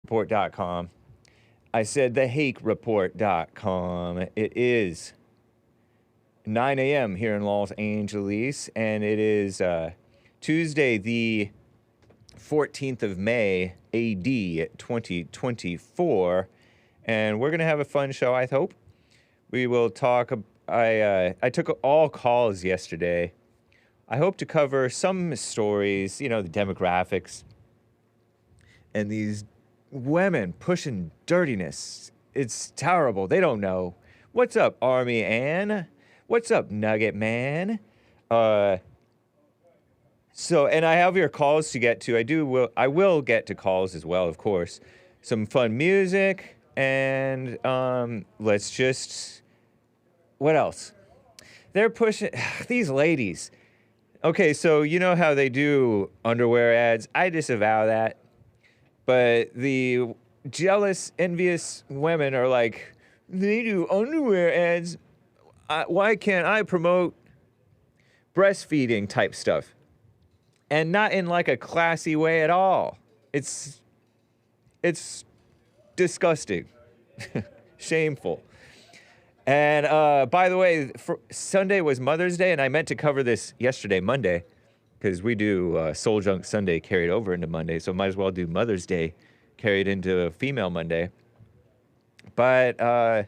HakeReport.com. I said the HakeReport.com. It is 9 a.m. here in Los Angeles, and it is Tuesday, the 14th of May, AD 2024, and we're going to have a fun show, I hope. We will talk. I took all calls yesterday. I hope to cover some stories, you know, the demographics, and these women pushing dirtiness. It's terrible. They don't know. What's up, Army Ann? What's up, Nugget Man? And I have your calls to get to. I will get to calls as well, of course. Some fun music, and let's just. What else? They're pushing these ladies. Okay, so you know how they do underwear ads? I disavow that. But the jealous, envious women are like, they do underwear ads. Why can't I promote breastfeeding type stuff? And not in like a classy way at all. It's disgusting. Shameful. And by the way, Sunday was Mother's Day, and I meant to cover this yesterday, Monday, because we do Soul Junk Sunday carried over into Monday, so might as well do Mother's Day carried into Female Monday. But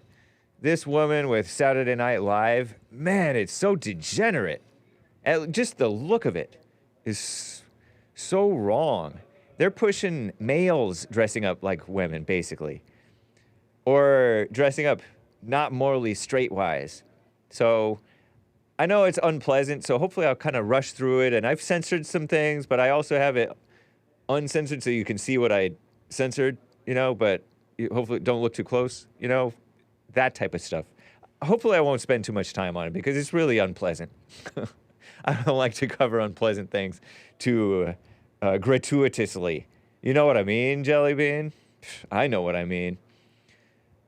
this woman with Saturday Night Live, man, it's so degenerate. Just the look of it is so wrong. They're pushing males dressing up like women, basically. Or dressing up not morally straight-wise. So I know it's unpleasant, so hopefully I'll kind of rush through it. And I've censored some things, but I also have it uncensored so you can see what I censored, you know, but hopefully don't look too close, you know, that type of stuff. Hopefully I won't spend too much time on it because it's really unpleasant. I don't like to cover unpleasant things too gratuitously. You know what I mean, Jelly Bean? I know what I mean.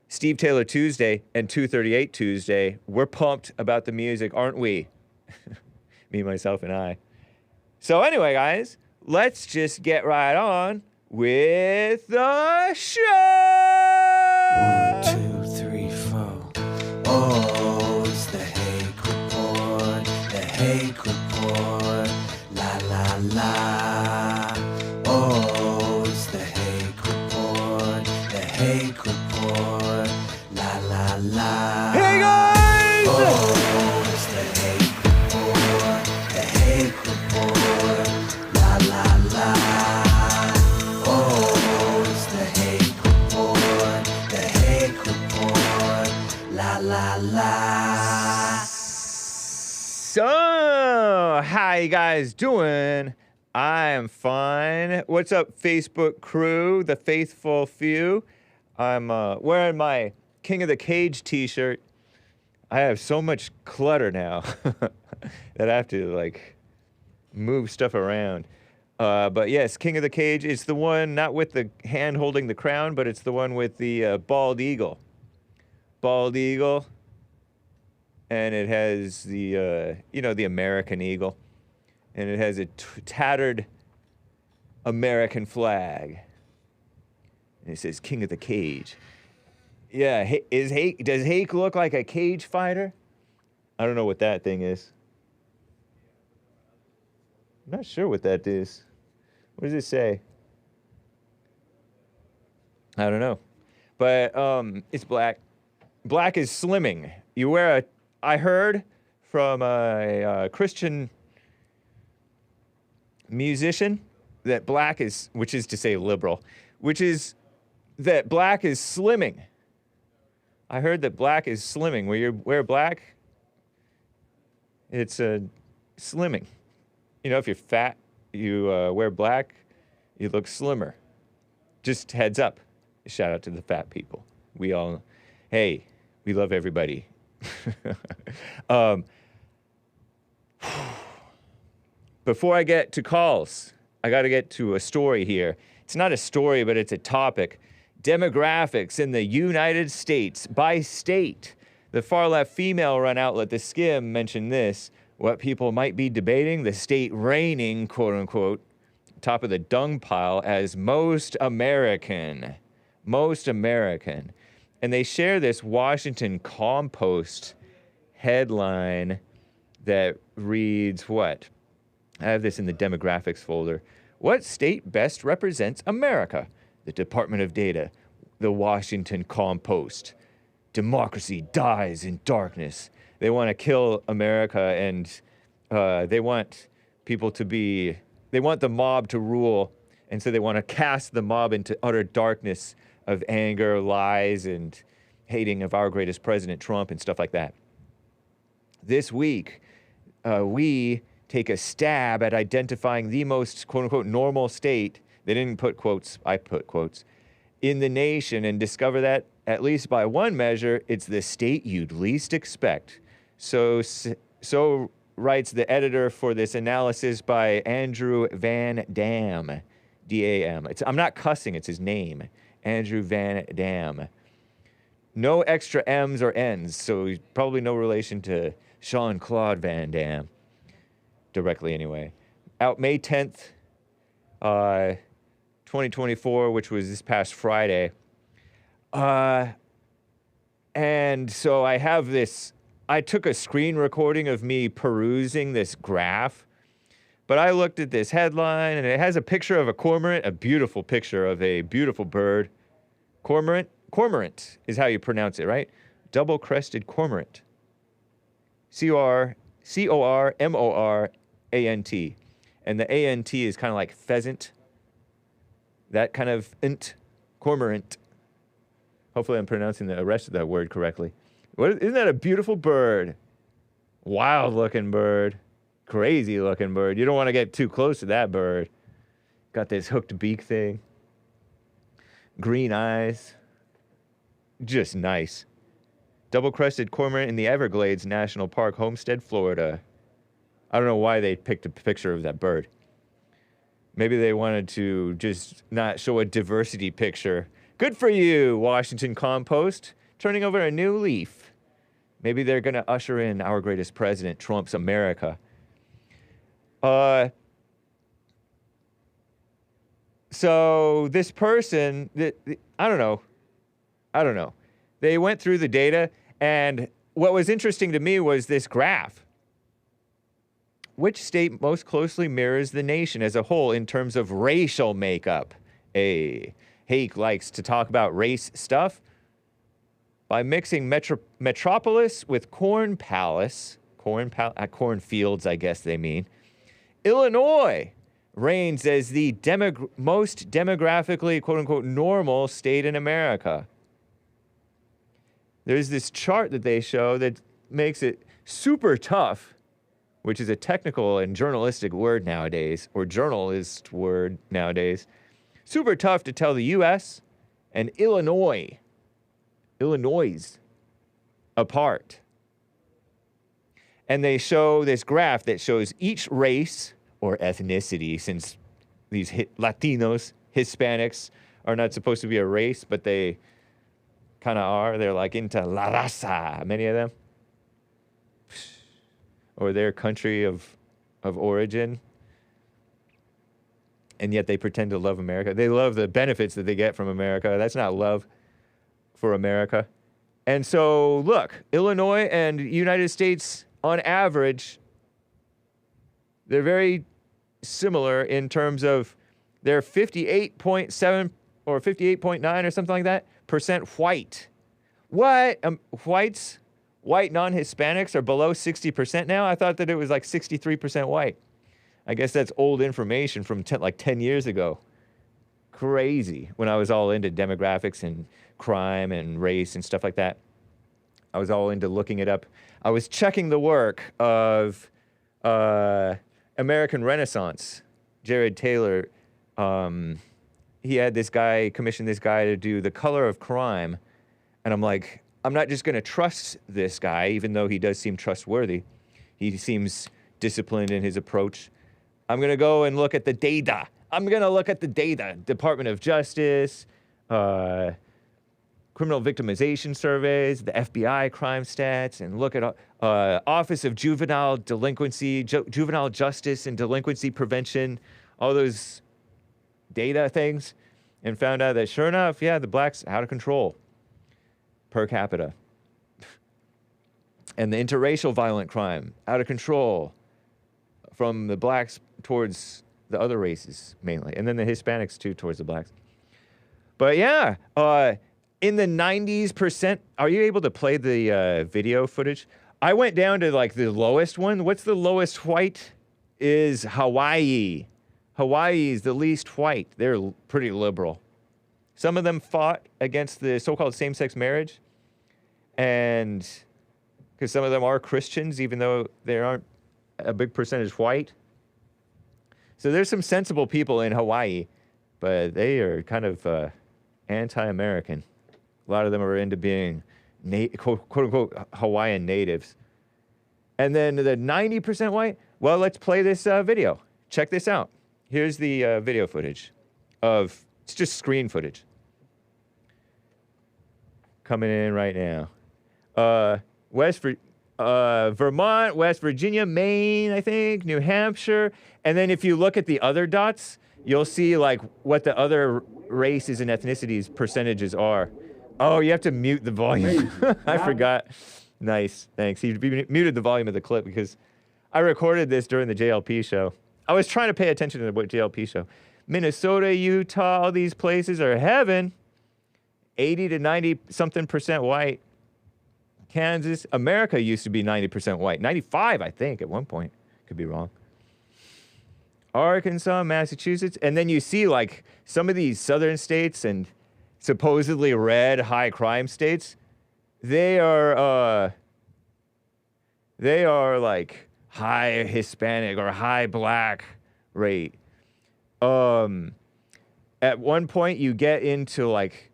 Steve Taylor Tuesday and 238 Tuesday. We're pumped about the music, aren't we? Me, myself, and I. So anyway, guys, let's just get right on with the show. 1, 2, 3, 4. Oh, it's the Hake Report. The Hake Report. La la la. Oh, it's the Hake Report. The Hake Report. La la la. Hey guys! Oh, it's the Hake Report. The Hake Report. La la la. Oh, it's the Hake Report. The Hake Report. La la la. So, how you guys doing? I'm fine. What's up, Facebook crew, the faithful few? I'm wearing my King of the Cage t-shirt. I have so much clutter now that I have to, like, move stuff around. But yes, King of the Cage is the one, not with the hand holding the crown, but it's the one with the bald eagle. Bald eagle. And it has the, you know, the American eagle. And it has a tattered American flag. And it says King of the Cage. Yeah, does Hake look like a cage fighter? I don't know what that thing is. I'm not sure what that is. What does it say? I don't know. But it's black. Black is slimming. You wear I heard from a Christian musician that black is, which is to say liberal, which is that black is slimming. I heard that black is slimming. When you wear black, it's slimming. You know, if you're fat, you wear black, you look slimmer. Just heads up. Shout out to the fat people. We love everybody. Before I get to calls, I got to get to a story here. It's not a story, but it's a topic. Demographics in the United States by state. The far-left female-run outlet, The Skim, mentioned this. What people might be debating, the state reigning, quote-unquote, top of the dung pile as most American. most American. And they share this Washington Compost headline that reads what? I have this in the demographics folder. What state best represents America? The Department of Data, the Washington Compost. Democracy dies in darkness. They want to kill America, and they want people to be, they want the mob to rule, and so they want to cast the mob into utter darkness of anger, lies, and hating of our greatest president, Trump, and stuff like that. This week, we take a stab at identifying the most, quote-unquote, normal state, they didn't put quotes, I put quotes, in the nation, and discover that, at least by one measure, it's the state you'd least expect. So writes the editor for this analysis by Andrew Van Dam, D-A-M. I'm not cussing, it's his name, Andrew Van Dam. No extra M's or N's, so he's probably no relation to Jean-Claude Van Damme. Directly, anyway. Out May 10th, 2024, which was this past Friday. And so I have this, I took a screen recording of me perusing this graph, but I looked at this headline, and it has a picture of a cormorant, a beautiful picture of a beautiful bird. Cormorant is how you pronounce it, right? Double-crested cormorant. C-O-R-M-O-R-A-N-T. And the A-N-T is kind of like pheasant. That kind of cormorant. Hopefully I'm pronouncing the rest of that word correctly. Isn't that a beautiful bird? Wild-looking bird. Crazy-looking bird. You don't want to get too close to that bird. Got this hooked beak thing. Green eyes. Just nice. Double-crested cormorant in the Everglades National Park, Homestead, Florida. I don't know why they picked a picture of that bird. Maybe they wanted to just not show a diversity picture. Good for you, Washington Compost. Turning over a new leaf. Maybe they're going to usher in our greatest president, Trump's America. So this person, I don't know. They went through the data, and what was interesting to me was this graph. Which state most closely mirrors the nation as a whole in terms of racial makeup? Hake likes to talk about race stuff. By mixing metropolis with cornfields, I guess they mean. Illinois reigns as the most demographically, quote-unquote, normal state in America. There's this chart that they show that makes it super tough, which is a technical and journalistic word nowadays, or journalist word nowadays. Super tough to tell the U.S. and Illinois apart. And they show this graph that shows each race or ethnicity, since these Latinos, Hispanics, are not supposed to be a race, but they kind of are. They're like into la raza, many of them. Or their country of origin. And yet they pretend to love America. They love the benefits that they get from America. That's not love for America. And so, look, Illinois and United States, on average, they're very similar in terms of they're 58.7 or 58.9 or something like that % white. What? White non-Hispanics are below 60% now? I thought that it was like 63% white. I guess that's old information from 10 years ago. Crazy. When I was all into demographics and crime and race and stuff like that. I was all into looking it up. I was checking the work of American Renaissance. Jared Taylor, he had this guy, commissioned this guy to do The Color of Crime. And I'm like, I'm not just going to trust this guy, even though he does seem trustworthy. He seems disciplined in his approach. I'm going to go and look at the data. Department of Justice, criminal victimization surveys, the FBI crime stats, and look at Office of Juvenile Delinquency, Juvenile Justice and Delinquency Prevention, all those data things. and found out that sure enough, yeah, the blacks out of control per capita. And the interracial violent crime out of control from the blacks towards the other races mainly, and then the Hispanics too towards the blacks. But yeah, in the 90s%, are you able to play the video footage? I went down to like the lowest one. What's the lowest white? Is Hawaii. Hawaii is the least white. They're pretty liberal. Some of them fought against the so-called same-sex marriage, and because some of them are Christians, even though they aren't a big percentage white. So there's some sensible people in Hawaii, but they are kind of anti-American. A lot of them are into being quote-unquote Hawaiian natives. And then the 90% white, well, let's play this video. Check this out. Here's the video footage of, it's just screen footage. Coming in right now. Vermont, West Virginia, Maine, I think, New Hampshire. And then if you look at the other dots, you'll see like what the other races and ethnicities percentages are. Oh, you have to mute the volume. I forgot. Nice, thanks. He muted the volume of the clip because I recorded this during the JLP show. I was trying to pay attention to the JLP show. Minnesota, Utah, all these places are heaven. 80 to 90-something% white. Kansas, America used to be 90% white. 95, I think, at one point. Could be wrong. Arkansas, Massachusetts. And then you see, like, some of these southern states and supposedly red high crime states, they are like high Hispanic or high black rate. At one point, you get into, like,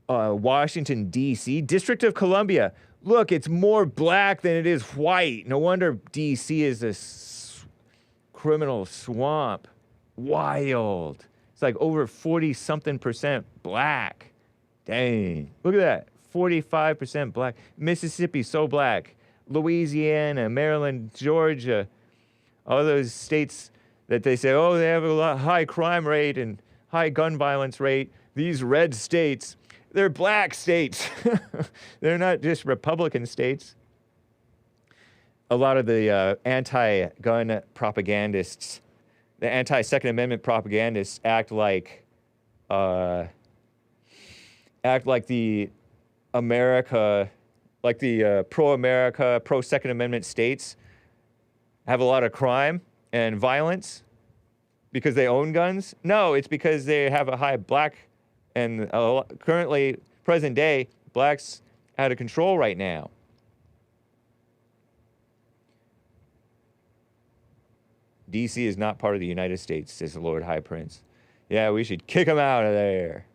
Washington, D.C., District of Columbia. Look, it's more black than it is white. No wonder D.C. is a criminal swamp. Wild. It's like over 40-something% black. Dang. Look at that. 45% black. Mississippi, so black. Louisiana, Maryland, Georgia. All those states that they say, oh, they have a high crime rate and high gun violence rate. These red states, they're black states. They're not just Republican states. A lot of the anti-gun propagandists, the anti-Second Amendment propagandists act like the America, like the pro-America, pro-Second Amendment states have a lot of crime and violence because they own guns. No, it's because they have a high black and currently, present day, blacks out of control right now. D.C. is not part of the United States, says the Lord High Prince. Yeah, we should kick them out of there.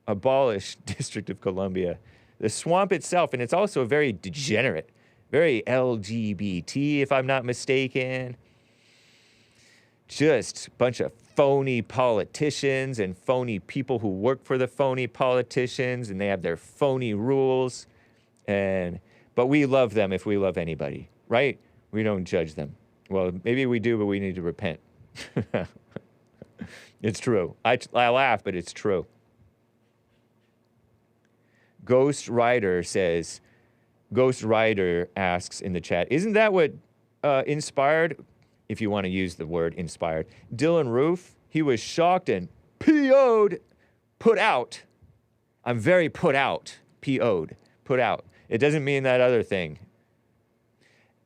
Abolish District of Columbia. The swamp itself, and it's also very degenerate, very LGBT, if I'm not mistaken. Just a bunch of phony politicians and phony people who work for the phony politicians, and they have their phony rules. But we love them if we love anybody, right? We don't judge them. Well, maybe we do, but we need to repent. It's true. I laugh, but it's true. Ghost Rider asks in the chat, isn't that what inspired, if you want to use the word inspired, Dylann Roof? He was shocked and PO'd, put out. I'm very put out, PO'd, put out. It doesn't mean that other thing.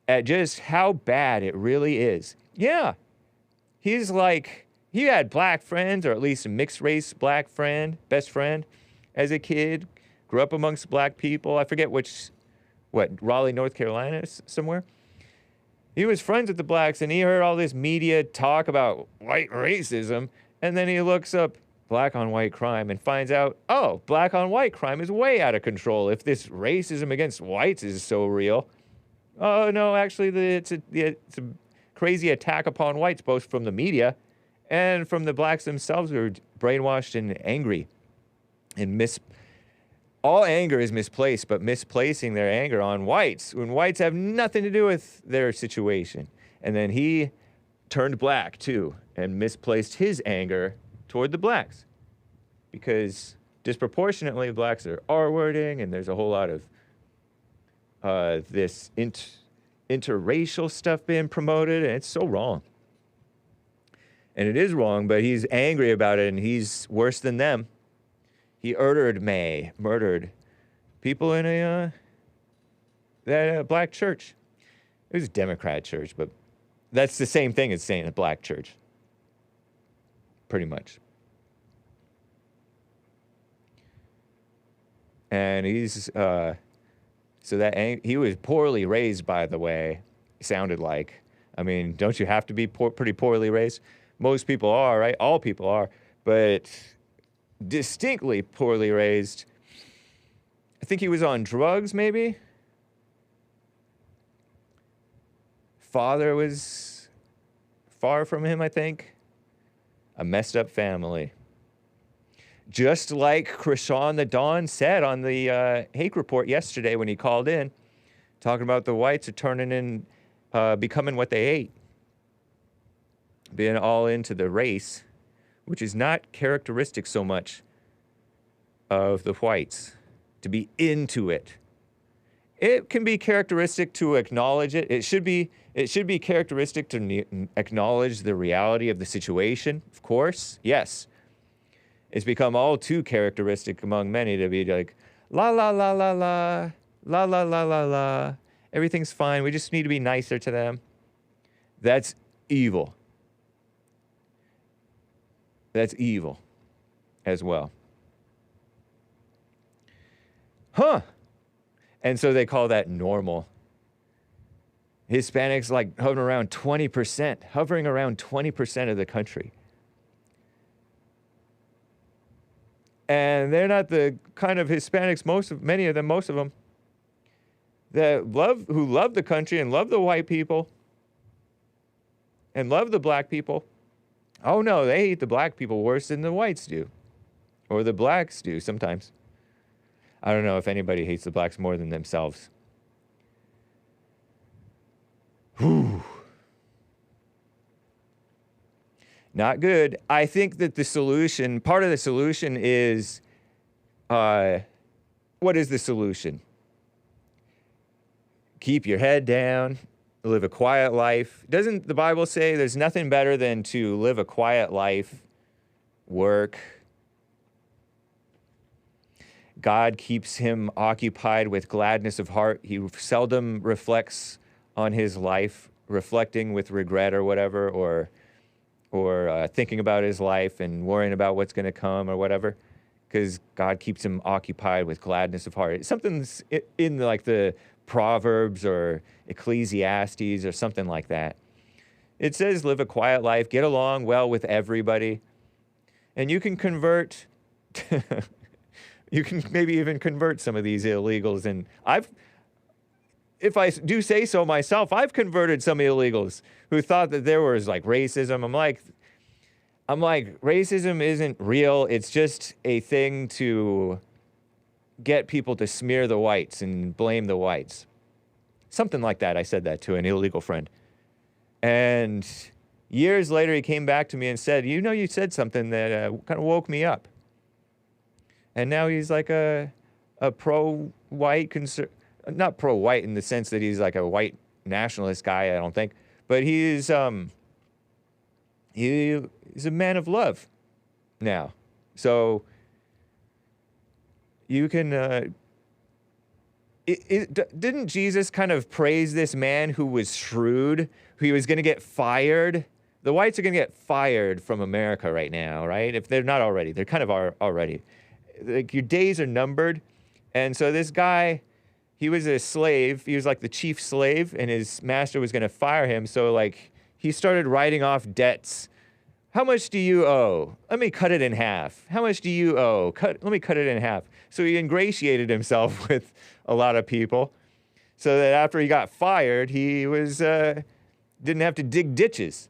At just how bad it really is. Yeah, he's like, he had black friends, or at least a mixed race black friend, best friend, as a kid. Grew up amongst black people. I forget Raleigh, North Carolina, somewhere. He was friends with the blacks, and he heard all this media talk about white racism, and then he looks up black on white crime and finds out, oh, black on white crime is way out of control. If this racism against whites is so real, oh no, actually it's a crazy attack upon whites, both from the media and from the blacks themselves who are brainwashed and angry. And all anger is misplaced, but misplacing their anger on whites when whites have nothing to do with their situation. And then he turned black too and misplaced his anger toward the blacks, because disproportionately blacks are R-wording, and there's a whole lot of this interracial stuff being promoted, and it's so wrong. And it is wrong, but he's angry about it, and he's worse than them. He murdered people in that black church. It was a Democrat church, but that's the same thing as saying a black church. Pretty much. And he's, he was poorly raised, by the way, sounded like. I mean, don't you have to be pretty poorly raised? Most people are, right? All people are, but distinctly poorly raised. I think he was on drugs, maybe. Father was far from him, I think. A messed up family. Just like Krishan the Don said on the Hake report yesterday when he called in, talking about the whites are turning in, becoming what they ate. Being all into the race, which is not characteristic so much of the whites, to be into it. It can be characteristic to acknowledge it. It should be characteristic to acknowledge the reality of the situation, of course, yes. It's become all too characteristic among many to be like, la, la, la, la, la, la, la, la, la, la. Everything's fine. We just need to be nicer to them. That's evil. That's evil as well. Huh. And so they call that normal. Hispanics like hovering around 20% of the country. And they're not the kind of Hispanics, many of them, who love the country and love the white people and love the black people. Oh no, they hate the black people worse than the whites do. Or the blacks do sometimes. I don't know if anybody hates the blacks more than themselves. Whew. Not good. I think that part of the solution is, what is the solution? Keep your head down, live a quiet life. Doesn't the Bible say there's nothing better than to live a quiet life, work? God keeps him occupied with gladness of heart. He seldom reflects on his life, reflecting with regret or whatever, or thinking about his life and worrying about what's going to come or whatever, because God keeps him occupied with gladness of heart. Something's in like the Proverbs or Ecclesiastes or something like that. It says live a quiet life, get along well with everybody, and you can convert... You can maybe even convert some of these illegals. And if I do say so myself, I've converted some illegals who thought that there was like racism. I'm like, racism isn't real. It's just a thing to get people to smear the whites and blame the whites. Something like that. I said that to an illegal friend. And years later, he came back to me and said, you said something that kind of woke me up. And now he's like a pro-white, not pro-white in the sense that he's like a white nationalist guy, I don't think. But he's a man of love now. So you can... didn't Jesus kind of praise this man who was shrewd, who he was going to get fired? The whites are going to get fired from America right now, right? If they're not already. They're kind of already. Like, your days are numbered. And so this guy, he was a slave. He was like the chief slave, and his master was going to fire him. So, like, he started writing off debts. How much do you owe? Let me cut it in half. How much do you owe? Let me cut it in half. So he ingratiated himself with a lot of people so that after he got fired, he was didn't have to dig ditches.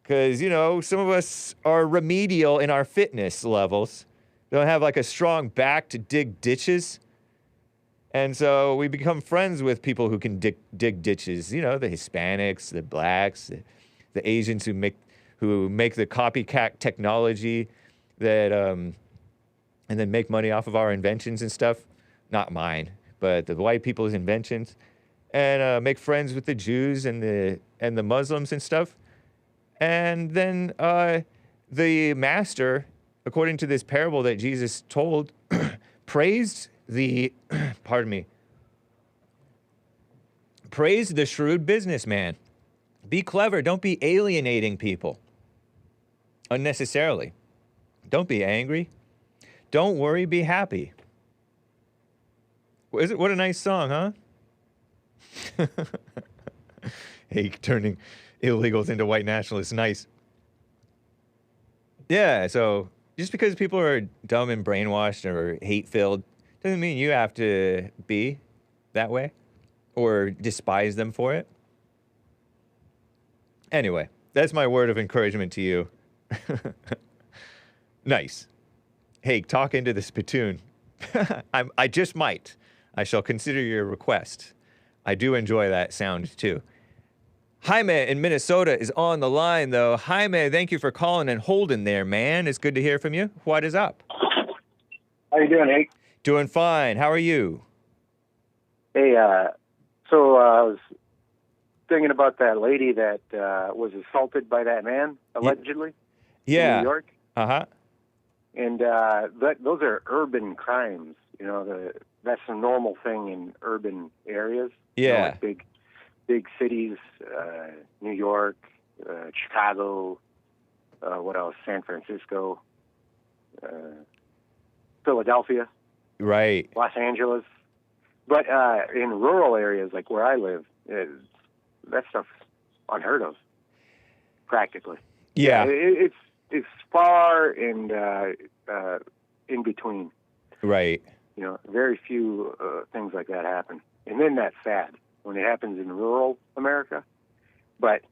Because, some of us are remedial in our fitness levels. Don't have like a strong back to dig ditches. And so we become friends with people who can dig ditches. The Hispanics, the blacks, the Asians who who make the copycat technology that, and then make money off of our inventions and stuff. Not mine, but the white people's inventions, and make friends with the Jews and the Muslims and stuff. And then the master, according to this parable that Jesus told, praised the, pardon me, praised the shrewd businessman. Be clever. Don't be alienating people unnecessarily. Don't be angry. Don't worry. Be happy. What a nice song, huh? Hake turning illegals into white nationalists. Nice. Yeah, so just because people are dumb and brainwashed or hate-filled doesn't mean you have to be that way or despise them for it. Anyway, that's my word of encouragement to you. Nice. Hake, talk into the spittoon. I just might. I shall consider your request. I do enjoy that sound, too. Jaime in Minnesota is on the line, though. Jaime, thank you for calling and holding there, man. It's good to hear from you. What is up? How you doing, Hake? Doing fine. How are you? Hey, so I was thinking about that lady that was assaulted by that man, allegedly, yeah. in New York. Uh-huh. And those are urban crimes. You know, that's a normal thing in urban areas. Yeah. You know, like big cities, New York, Chicago, what else? San Francisco, Philadelphia. Right. Los Angeles. But in rural areas like where I live, that stuff's unheard of, practically. Yeah. It's far and in between. Right. You know, very few things like that happen. And then that's sad when it happens in rural America. But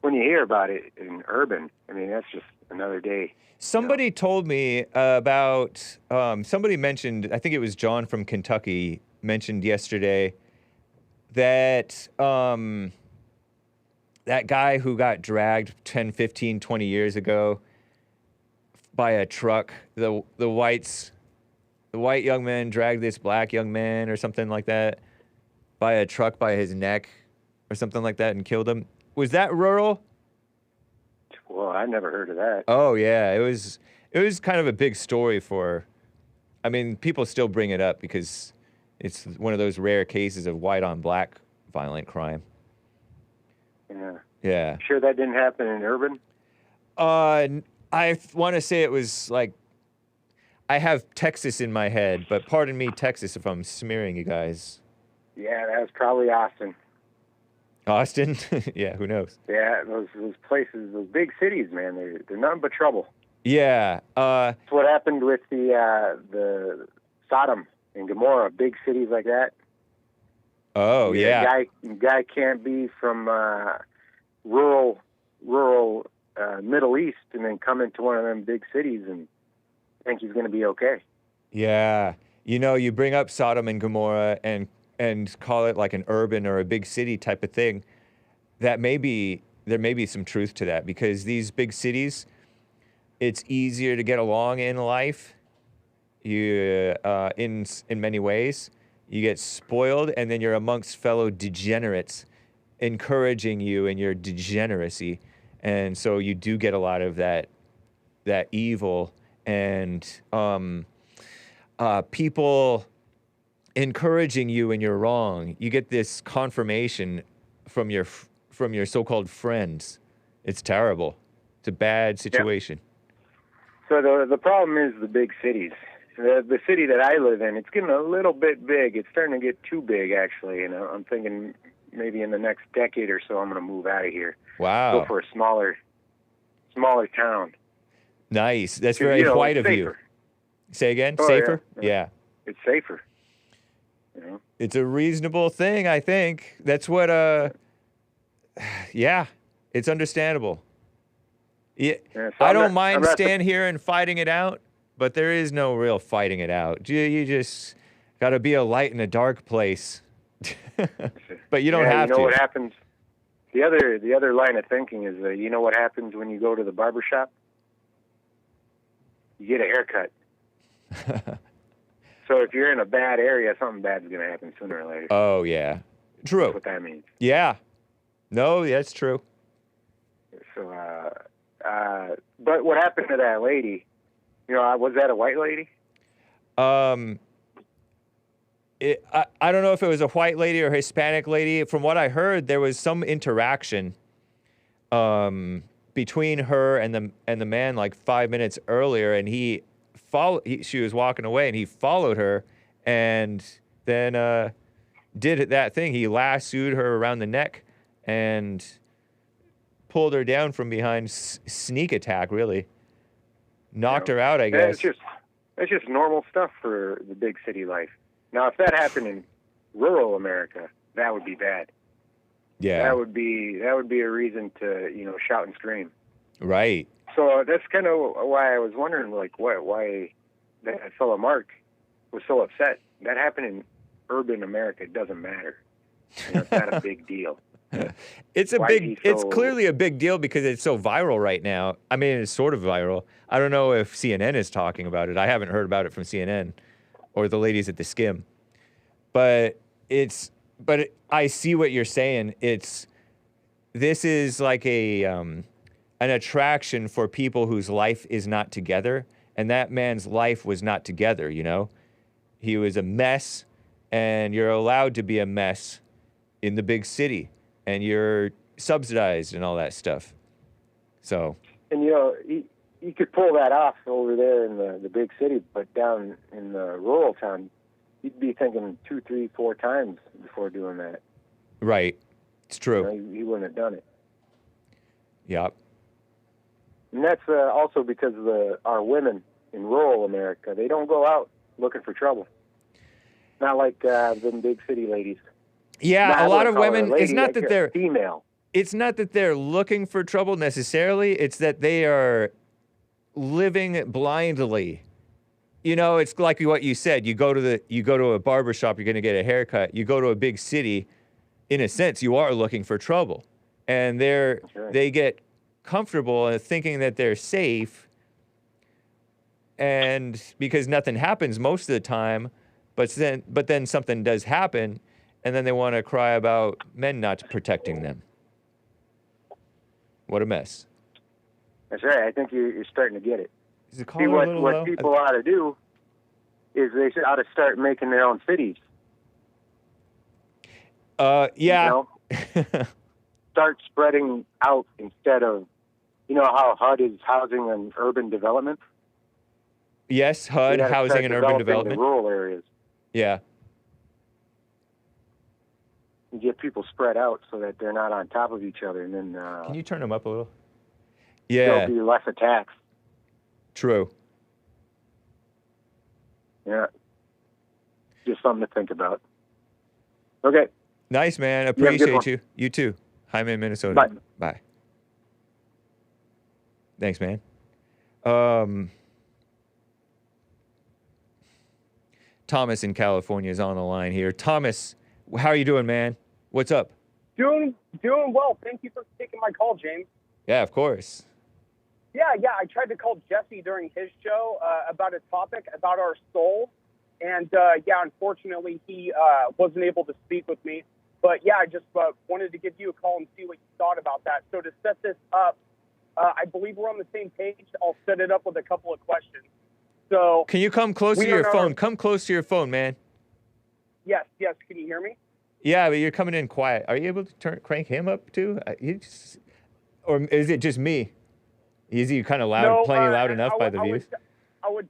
when you hear about it in urban, I mean, that's just another day. Somebody told me about, somebody mentioned, I think it was John from Kentucky, mentioned yesterday that that guy who got dragged 10, 15, 20 years ago by a truck, the white young man dragged this black young man or something like that by a truck by his neck or something like that and killed him. Was that rural? Well, I never heard of that. Oh yeah, it was kind of a big story for, I mean, people still bring it up because it's one of those rare cases of white on black violent crime. Yeah. Yeah. Sure that didn't happen in urban? I want to say it was like, I have Texas in my head, but pardon me, Texas, if I'm smearing you guys. Yeah, that was probably Austin. Austin? Yeah, who knows? Yeah, those places, those big cities, man, they're nothing but trouble. Yeah. That's what happened with the Sodom and Gomorrah, big cities like that. Oh, yeah. Guy can't be from rural Middle East and then come into one of them big cities and think he's going to be okay. Yeah. You know, you bring up Sodom and Gomorrah and call it like an urban or a big city type of thing. There may be some truth to that because these big cities, it's easier to get along in life. You in many ways, you get spoiled, and then you're amongst fellow degenerates, encouraging you in your degeneracy, and so you do get a lot of that evil and people encouraging you in your wrong. You get this confirmation from your so-called friends. It's terrible. It's a bad situation. Yep. So the problem is the big cities. The city that I live in, it's getting a little bit big. It's starting to get too big, actually. You know, I'm thinking maybe in the next decade or so, I'm going to move out of here. Wow. Go for a smaller town. Nice. That's very white of you. Say again? Oh, safer? Yeah. It's safer. You know? It's a reasonable thing, I think. That's what, yeah, it's understandable. Yeah, so I don't mind staying here and fighting it out, but there is no real fighting it out. You just got to be a light in a dark place. But you don't have to. to. What happens? The other line of thinking is, you know what happens when you go to the barber shop? You get a haircut. So if you're in a bad area, something bad's going to happen sooner or later. Oh, yeah. True. That's what that means. Yeah. No, that's true. So, but what happened to that lady? You know, was that a white lady? I don't know if it was a white lady or Hispanic lady. From what I heard, there was some interaction between her and the man like 5 minutes earlier, and she was walking away, and he followed her, and then did that thing. He lassoed her around the neck and pulled her down from behind. Sneak attack, really. Knocked her out, I guess. That's just normal stuff for the big city life. Now, if that happened in rural America, that would be bad. Yeah. That would be a reason to, shout and scream. Right. So that's kind of why I was wondering, like, why that fellow Mark was so upset. That happened in urban America. It doesn't matter. It's not a big deal. It's clearly a big deal because it's so viral right now. I mean, it's sort of viral. I don't know if CNN is talking about it. I haven't heard about it from CNN or the ladies at the Skim. But I see what you're saying. This is like an attraction for people whose life is not together, and that man's life was not together, He was a mess, and you're allowed to be a mess in the big city, and you're subsidized and all that stuff. So. And, you could pull that off over there in the big city, but down in the rural town, you'd be thinking 2, 3, 4 times before doing that. Right. It's true. He wouldn't have done it. Yep. And that's also because our women in rural America, they don't go out looking for trouble. Not like them big city ladies. Yeah, a lot of women, lady, it's not like that they're female. It's not that they're looking for trouble necessarily. It's that they are living blindly. It's like what you said. You go to a barber shop, you're going to get a haircut. You go to a big city, in a sense, you are looking for trouble. And they get comfortable in thinking that they're safe, and because nothing happens most of the time, but then something does happen, and then they want to cry about men not protecting them. What a mess. That's right. I think you're starting to get it. Is the See, caller a little what low? people ought to do is they ought to start making their own cities. Yeah. Start spreading out instead of, how HUD is housing and urban development? Yes, HUD, housing and urban development. The rural areas. Yeah. You get people spread out so that they're not on top of each other, and then Can you turn them up a little? Yeah. There'll be less attacks. True. Yeah. Just something to think about. Okay. Nice, man. Appreciate you. You too. I'm in Minnesota. Bye. Bye. Thanks, man. Thomas in California is on the line here. Thomas, how are you doing, man? What's up? Doing well. Thank you for taking my call, James. Yeah, of course. Yeah. I tried to call Jesse during his show about a topic about our soul. And, unfortunately, he wasn't able to speak with me. But, I just wanted to give you a call and see what you thought about that. So to set this up, I believe we're on the same page. I'll set it up with a couple of questions. So can you come close to your phone? Come close to your phone, man. Yes. Can you hear me? Yeah, but you're coming in quiet. Are you able to crank him up too? Or is it just me? Is he kind of loud, No, plenty loud enough by the views? I would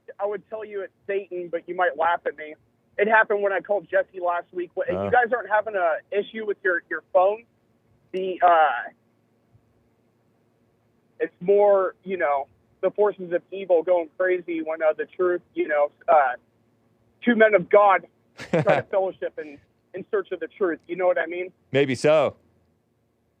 tell you it's Satan, but you might laugh at me. It happened when I called Jesse last week. You guys aren't having an issue with your phone. It's more, the forces of evil going crazy when the truth, two men of God try to fellowship in search of the truth. You know what I mean? Maybe so.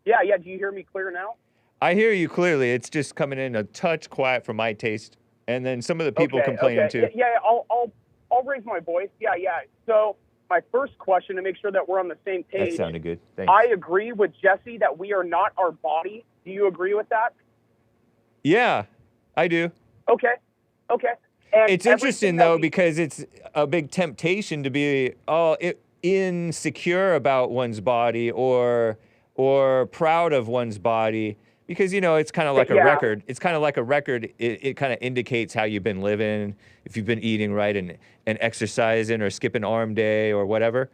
Yeah. Do you hear me clear now? I hear you clearly. It's just coming in a touch quiet for my taste. And then some of the people complaining too. Yeah, I'll raise my voice. Yeah. So my first question to make sure that we're on the same page. That sounded good. Thanks. I agree with Jesse that we are not our body. Do you agree with that? Yeah, I do. Okay. And It's interesting though because it's a big temptation to be insecure about one's body or proud of one's body because it's kind of like a record. It's kind of like a record. It kind of indicates how you've been living, if you've been eating right and exercising or skipping arm day or whatever,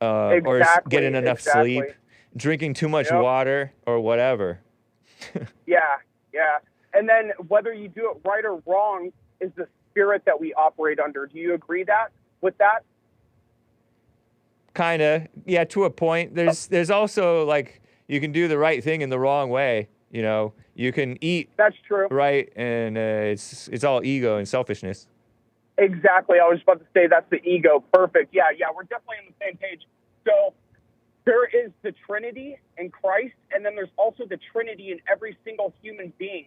or getting enough sleep, drinking too much water or whatever. Yeah. And then whether you do it right or wrong is the spirit that we operate under. Do you agree with that? Kind of, yeah, to a point. There's also like you can do the right thing in the wrong way. You can eat. That's true. Right, and it's all ego and selfishness. Exactly. I was about to say that's the ego. Perfect. Yeah. We're definitely on the same page. So there is the Trinity in Christ, and then there's also the Trinity in every single human being.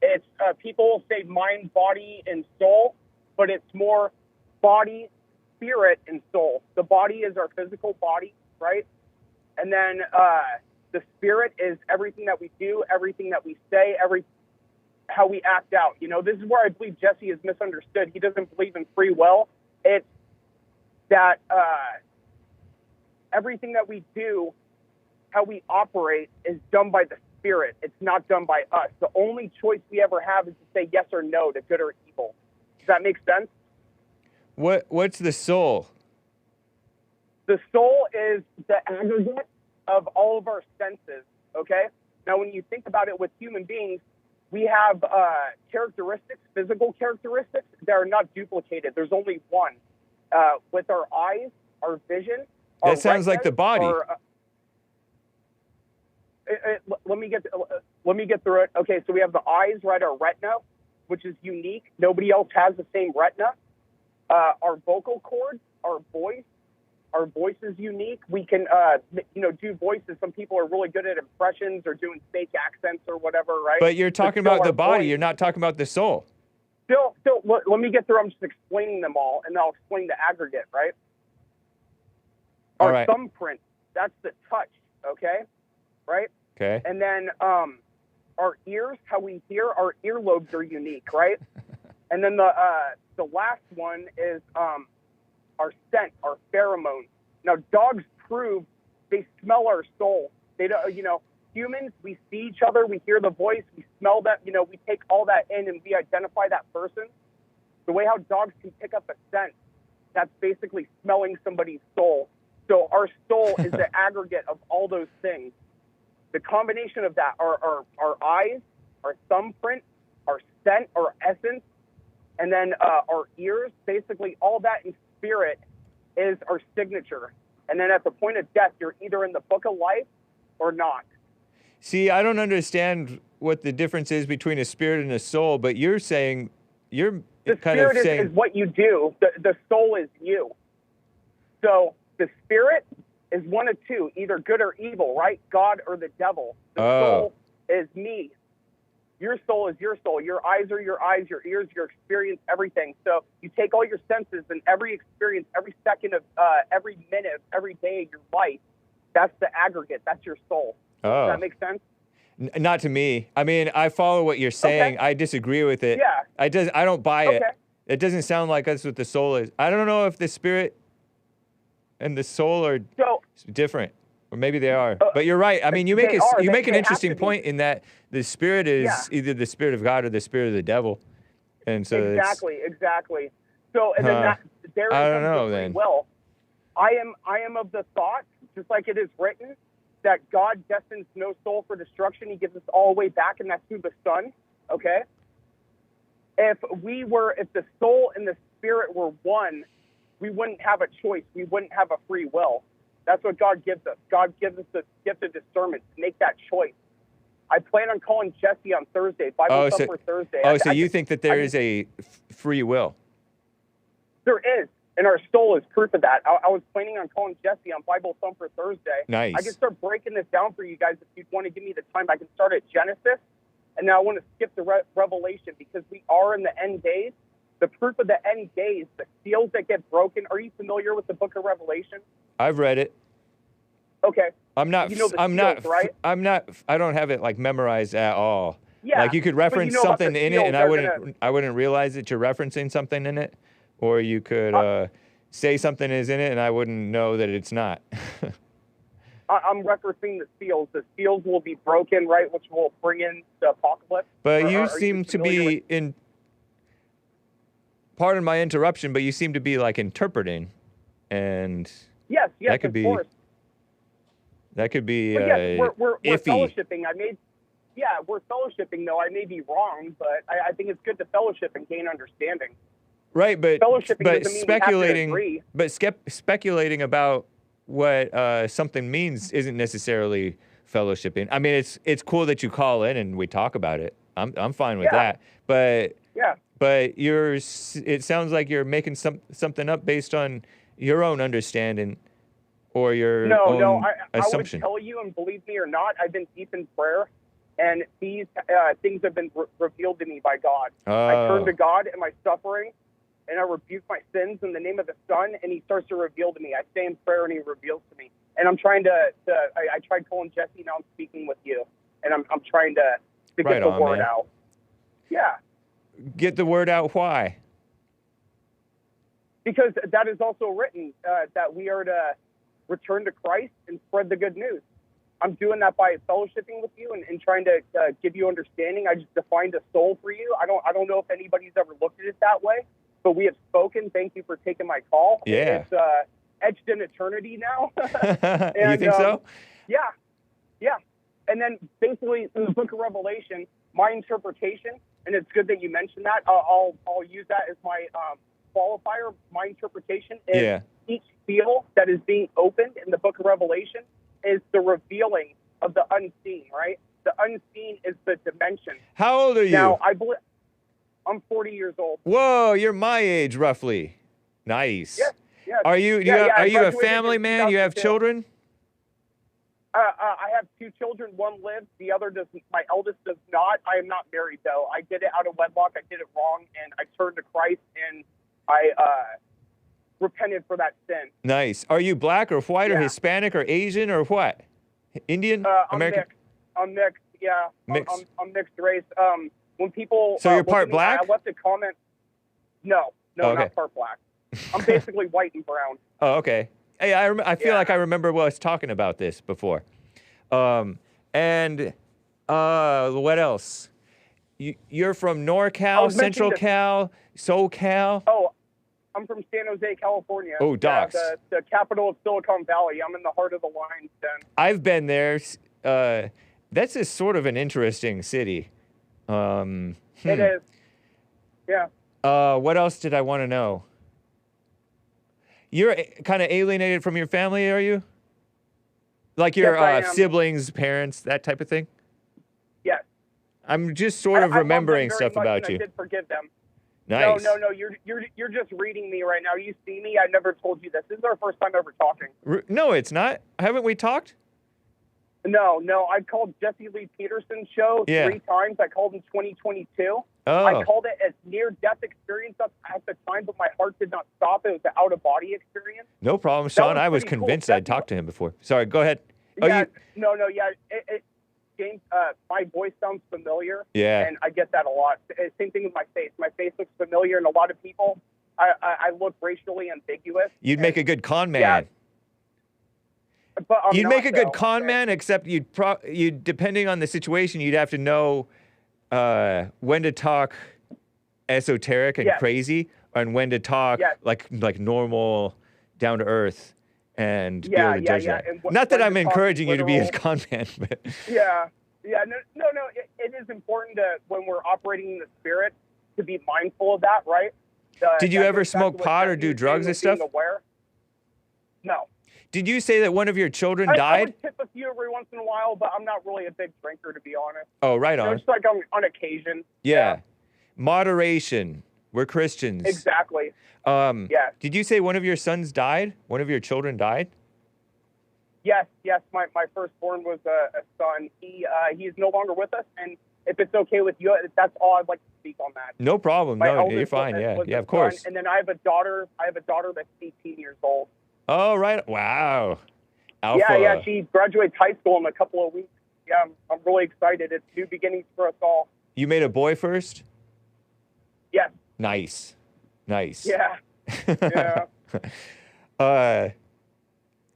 It's people will say mind, body, and soul, but it's more body, spirit, and soul. The body is our physical body, right? And then the spirit is everything that we do, everything that we say, how we act out. This is where I believe Jesse is misunderstood. He doesn't believe in free will. It's that everything that we do, how we operate, is done by the spirit. It's not done by us. The only choice we ever have is to say yes or no to good or evil. Does that make sense? What's the soul? The soul is the aggregate of all of our senses, okay? Now, when you think about it with human beings, we have characteristics, physical characteristics, that are not duplicated. There's only one. With our eyes, our vision, that sounds like the body. Let me get through it. Okay, so we have the eyes, right? Our retina, which is unique. Nobody else has the same retina. Our vocal cords, our voice is unique. We can, do voices. Some people are really good at impressions or doing fake accents or whatever, right? But you're talking about the body. You're not talking about the soul. Still, let me get through. I'm just explaining them all, and I'll explain the aggregate, right? Our thumbprint, that's the touch, okay? Right? Okay. And then our ears, how we hear, our earlobes are unique, right? And then the last one is our scent, our pheromones. Now, dogs prove they smell our soul. They don't, humans, we see each other, we hear the voice, we smell that, we take all that in and we identify that person. The way how dogs can pick up a scent, that's basically smelling somebody's soul. So our soul is the aggregate of all those things. The combination of that are our eyes, our thumbprint, our scent, our essence, and then our ears. Basically, all that in spirit is our signature. And then at the point of death, you're either in the book of life or not. See, I don't understand what the difference is between a spirit and a soul, but you're saying the spirit is what you do. The soul is you. So the spirit is one of two, either good or evil, right? God or the devil. The soul is me. Your soul is your soul. Your eyes are your eyes, your ears, your experience, everything. So you take all your senses and every experience, every second of every minute, every day of your life, that's the aggregate. That's your soul. Does that make sense? Not to me. I mean, I follow what you're saying. Okay. I disagree with it. Yeah. I don't buy it. It doesn't sound like that's what the soul is. I don't know if the spirit and the soul are different, or maybe they are. But you're right. I mean, you make an interesting point in that the spirit is either the spirit of God or the spirit of the devil, and so exactly. So and then there is free will. I am of the thought, just like it is written, that God destines no soul for destruction. He gives us all the way back, and that's through the Son. Okay. If the soul and the spirit were one, we wouldn't have a choice. We wouldn't have a free will. That's what God gives us. God gives us the gift of discernment to make that choice. I plan on calling Jesse on Thursday, Bible Thumper Thursday. So you think that there is a free will? There is, and our soul is proof of that. I was planning on calling Jesse on Bible Thumper Thursday. Nice. I can start breaking this down for you guys if you'd want to give me the time. I can start at Genesis, and now I want to skip to Revelation because we are in the end days. the proof of the end days, the seals that get broken. Are you familiar with the book of Revelation? I've read it. Okay. I'm not. You know the I'm seals, not. right? I'm not. I don't have it like memorized at all. Yeah. Like you could but reference you know how something the in it, and seals I are wouldn't. gonna- I wouldn't realize that you're referencing something in it, or you could say something is in it, and I wouldn't know that it's not. I'm referencing the seals. The seals will be broken, right, which will bring in the apocalypse. But you Are seem to familiar be with- in. Pardon my interruption, but you seem to be like interpreting, and Yes, that could of be. course. That could be But yes, we're iffy. fellowshipping. We're fellowshipping, though. I may be wrong, but I think it's good to fellowship and gain understanding. Right, but Fellowshipping but doesn't mean we have to speculating, agree. but speculating about what something means isn't necessarily fellowshipping. I mean, it's cool that you call in and we talk about it. I'm fine with Yeah. that. But Yeah. but it sounds like you're making something up based on your own understanding or your own I assumption. would tell you, and believe me or not, I've been deep in prayer, and these things have been revealed to me by God. I turn to God in my suffering, and I rebuke my sins in the name of the Son, and He starts to reveal to me. I stay in prayer, and He reveals to me. And I'm trying I tried calling Jesse, now I'm speaking with you, and I'm trying to get Right the on, word man. out. Yeah. Get the word out. Why? Because that is also written, that we are to return to Christ and spread the good news. I'm doing that by fellowshipping with you and trying to give you understanding. I just defined a soul for you. I don't know if anybody's ever looked at it that way, but we have spoken. Thank you for taking my call. Yeah. It's etched in eternity now. You think so? Yeah. Yeah. And then basically in the book of Revelation, my interpretation, and it's good that you mentioned that, I'll use that as my qualifier. My interpretation is each seal that is being opened in the book of Revelation is the revealing of the unseen, right? The unseen is the dimension. How old are you? Now, I'm 40 years old. Whoa, you're my age roughly. Nice. Yes. Yes. Are you I are you a graduated family in man? You have 2002. children? I have two children. One lives. The other doesn't. My eldest does not. I am not married, though. I did it out of wedlock. I did it wrong, and I turned to Christ, and I repented for that sin. Nice. Are you black or white or Yeah. Hispanic or Asian or what? Indian? I'm American? mixed. I'm mixed. Yeah. Mixed. I'm mixed race. When people. So you're look part at me, black? I left a comment. No, Okay. not part black. I'm basically white and brown. Oh, okay. Hey, I feel Yeah. like I remember us talking about this before. And what else? You're from NorCal, was mentioning Central the- Cal, SoCal? Oh, I'm from San Jose, California. Oh, docs. Yeah, the capital of Silicon Valley. I'm in the heart of the lion's den. I've been there. That's a sort of an interesting city. It is. Yeah. What else did I want to know? You're kind of alienated from your family, are you? Like your Yes, I am. siblings, parents, that type of thing? Yes. I'm just sort of I love them remembering very stuff much, about and you. I did forgive them. Nice. No. You're just reading me right now. You see me. I never told you this. This is our first time ever talking. No, it's not. Haven't we talked? No. I called Jesse Lee Peterson's show 3 times. I called in 2022. Oh. I called it a near-death experience at the time, but my heart did not stop. It was an out-of-body experience. No problem, Sean. was I was pretty cool. convinced I'd That's talked to him before. Sorry, go ahead. Yeah. James, my voice sounds familiar. Yeah. And I get that a lot. Same thing with my face. My face looks familiar, and a lot of people, I look racially ambiguous. You'd make a good con man. Yeah. But I'm You'd not, make a good though. con man, except you'd depending on the situation, you'd have to know when to talk esoteric and Yes. crazy, and when to talk Yes. like normal, down to earth, and be able to judge that. And Not that when I'm to talk encouraging you to be a literal. con man, but Yeah. No. It is important to, when we're operating in the spirit, to be mindful of that, right? Did you that ever goes back smoke to what pot or Jesse do was drugs saying and with stuff? being aware. No. Did you say that one of your children I died? would tip a few every once in a while, but I'm not really a big drinker, to be honest. Oh, right You know, on. just like on occasion. Yeah. Moderation. We're Christians. Exactly. Yes. Did you say one of your sons died? One of your children died? Yes. My firstborn was a son. He is no longer with us, and if it's okay with you, that's all I'd like to speak on that. No problem. My No, eldest you're fine. was Yeah, a of course. son, and then I have a daughter. That's 18 years old. Oh, right. Wow. Alpha. Yeah. She graduates high school in a couple of weeks. Yeah, I'm really excited. It's new beginnings for us all. You made a boy first? Yes. Nice. Yeah. Yeah.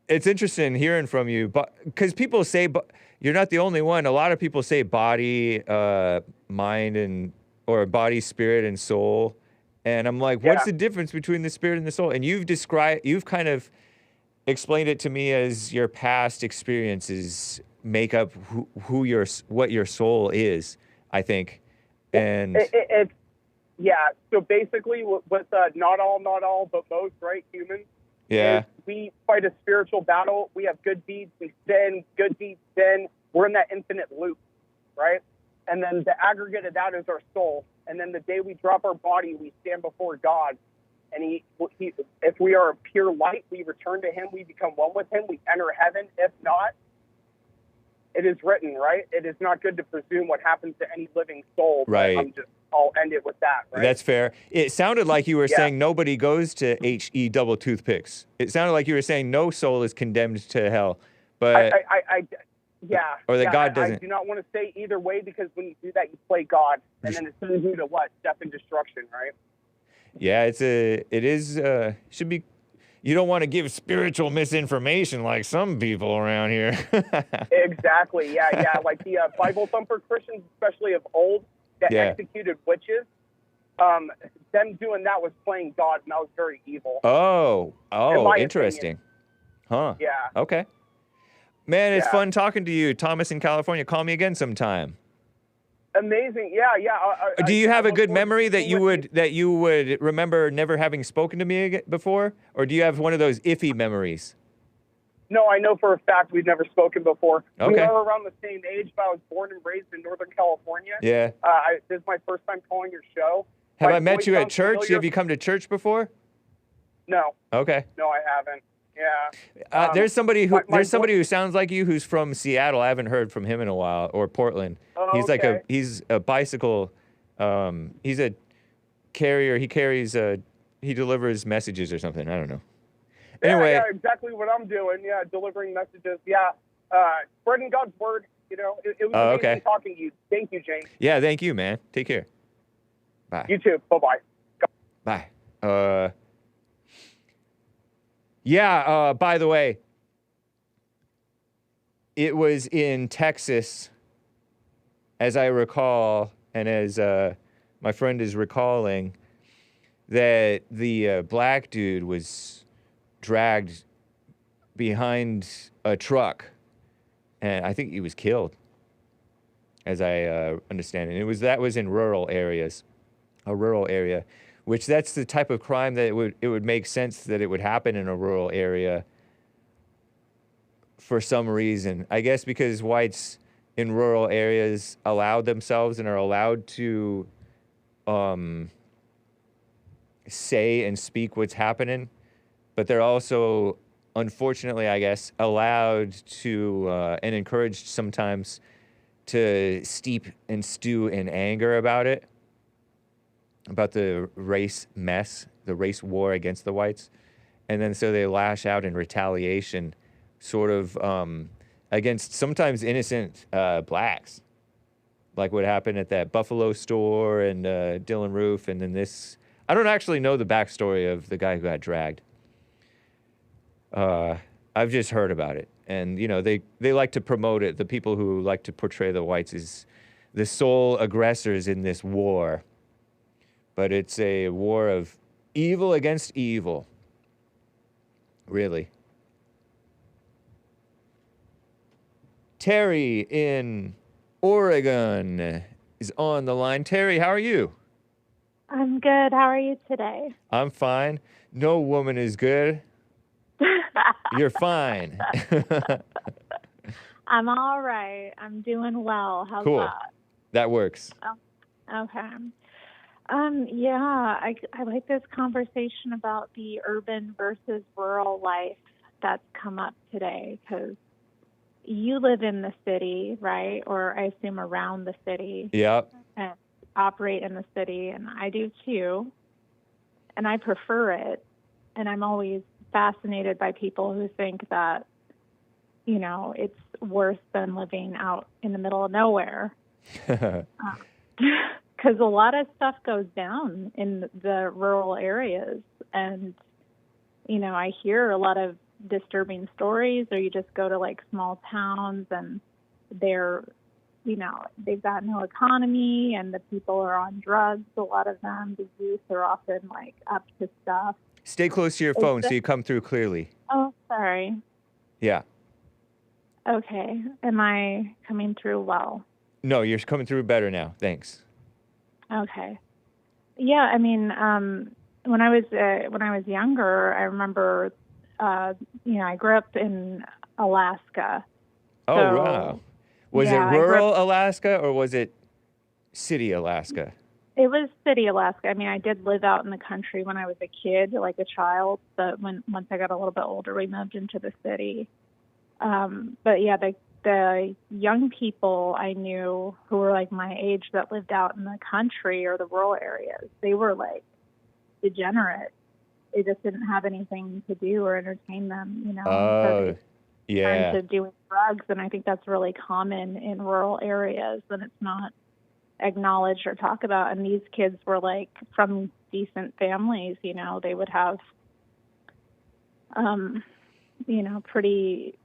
It's interesting hearing from you, but because people say, but you're not the only one. A lot of people say body, mind, or body, spirit, and soul. And I'm like, what's the difference between the spirit and the soul? And you've kind of explained it to me as your past experiences make up what your soul is, I think. And it's so basically with not all, but most, right, humans, we fight a spiritual battle. We have good deeds, we sin, good deeds, sin. We're in that infinite loop, right? And then the aggregate of that is our soul. And then the day we drop our body, we stand before God. And he, if we are pure light, we return to him. We become one with him. We enter heaven. If not, it is written, right? It is not good to presume what happens to any living soul. Right. I'll end it with that, right? That's fair. It sounded like you were saying nobody goes to HE double toothpicks. It sounded like you were saying no soul is condemned to hell. But or that God doesn't. I do not want to say either way, because when you do that, you play God, and then it sends you to what? Death and destruction, right? Yeah, should be. You don't want to give spiritual misinformation like some people around here. Exactly. Yeah. Like the Bible thumper Christians, especially of old, that executed witches. Them doing that was playing God, and that was very evil. Oh, interesting. Huh. Yeah. Okay. Man, it's fun talking to you, Thomas in California. Call me again sometime. Amazing. Yeah. Do you have a good memory that you would remember never having spoken to me before, or do you have one of those iffy memories? No, I know for a fact we've never spoken before. Okay. We are around the same age, but I was born and raised in Northern California. Yeah. This is my first time calling your show. Have I met you at church? Have you come to church before? No. Okay. No, I haven't. Yeah. There's somebody who sounds like you who's from Seattle. I haven't heard from him in a while, or Portland. Oh, He's a bicycle. He's a carrier. He delivers messages or something. I don't know. Anyway. Yeah, exactly what I'm doing. Yeah, delivering messages. Yeah. Spreading God's word. You know, it was amazing talking to you. Thank you, James. Yeah, thank you, man. Take care. Bye. You too. Bye-bye. Bye. By the way, it was in Texas, as I recall, and as my friend is recalling, that the black dude was dragged behind a truck, and I think he was killed, as I understand it. That was in a rural area. Which that's the type of crime that it would make sense that it would happen in a rural area for some reason. I guess because whites in rural areas allowed themselves and are allowed to say and speak what's happening, but they're also, unfortunately, I guess, allowed to and encouraged sometimes to steep and stew in anger about it. About the race mess, the race war against the whites. And then so they lash out in retaliation, sort of against sometimes innocent blacks. Like what happened at that Buffalo store and Dylann Roof. And then this, I don't actually know the backstory of the guy who got dragged. I've just heard about it. And, you know, they like to promote it. The people who like to portray the whites as the sole aggressors in this war. But it's a war of evil against evil. Really. Terri in Oregon is on the line. Terri, how are you? I'm good. How are you today? I'm fine. No woman is good. You're fine. I'm all right. I'm doing well. How's cool. that? That works. Oh, okay. I like this conversation about the urban versus rural life that's come up today, because you live in the city, right? Or I assume around the city. Yep. And operate in the city, and I do too. And I prefer it. And I'm always fascinated by people who think that, you know, it's worse than living out in the middle of nowhere. Because a lot of stuff goes down in the rural areas. And, you know, I hear a lot of disturbing stories, or you just go to like small towns and they're, you know, they've got no economy and the people are on drugs. A lot of them, the youth are often like up to stuff. Stay close to your phone so you come through clearly. Oh, sorry. Yeah. Okay. Am I coming through well? No, you're coming through better now. Thanks. Okay. Yeah, I mean, when I was younger, I remember, you know, I grew up in Alaska. Oh, So, wow. Was yeah, it rural Alaska or was it city Alaska? It was city Alaska. I mean, I did live out in the country when I was a kid, like a child. But once I got a little bit older, we moved into the city. But yeah, the young people I knew who were like my age that lived out in the country or the rural areas, they were like degenerate. They just didn't have anything to do or entertain them, you know. Oh, yeah. Turned to doing drugs, and I think that's really common in rural areas, and it's not acknowledged or talked about. And these kids were like from decent families, you know. They would have, you know, pretty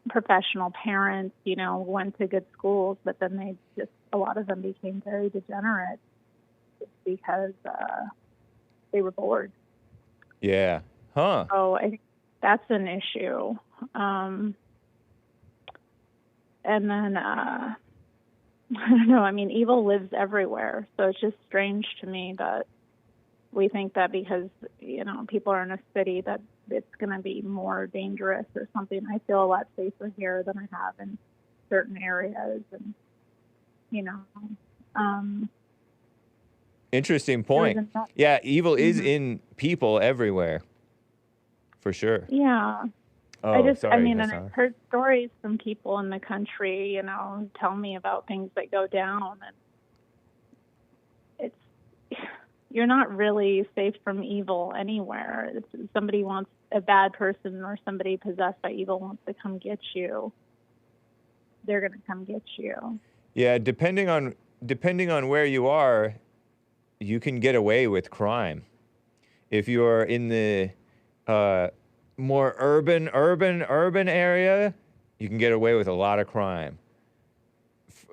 professional parents, you know, went to good schools, but then a lot of them became very degenerate just because they were bored. Yeah. Huh. So I think that's an issue. And then, I don't know, I mean, evil lives everywhere. So it's just strange to me that we think that because, you know, people are in a city that it's going to be more dangerous or something. I feel a lot safer here than I have in certain areas. And, you know, interesting point. Yeah, evil is in people everywhere. For sure. Yeah. Oh, I mean, and I've heard stories from people in the country, you know, tell me about things that go down, and you're not really safe from evil anywhere. If somebody wants a bad person or somebody possessed by evil wants to come get you, they're going to come get you. Yeah, depending on where you are, you can get away with crime. If you're in the more urban area, you can get away with a lot of crime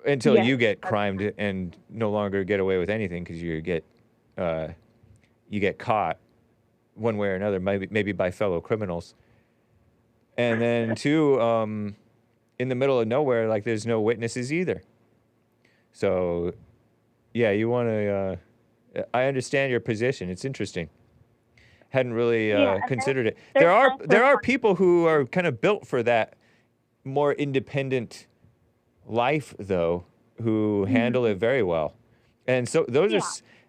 until you get crimed and no longer get away with anything because you get caught one way or another, maybe by fellow criminals. And then too, in the middle of nowhere, like there's no witnesses either. So, yeah, you want to. I understand your position. It's interesting. Hadn't really considered it. There are people who are kind of built for that more independent life, though, who handle it very well. And so those are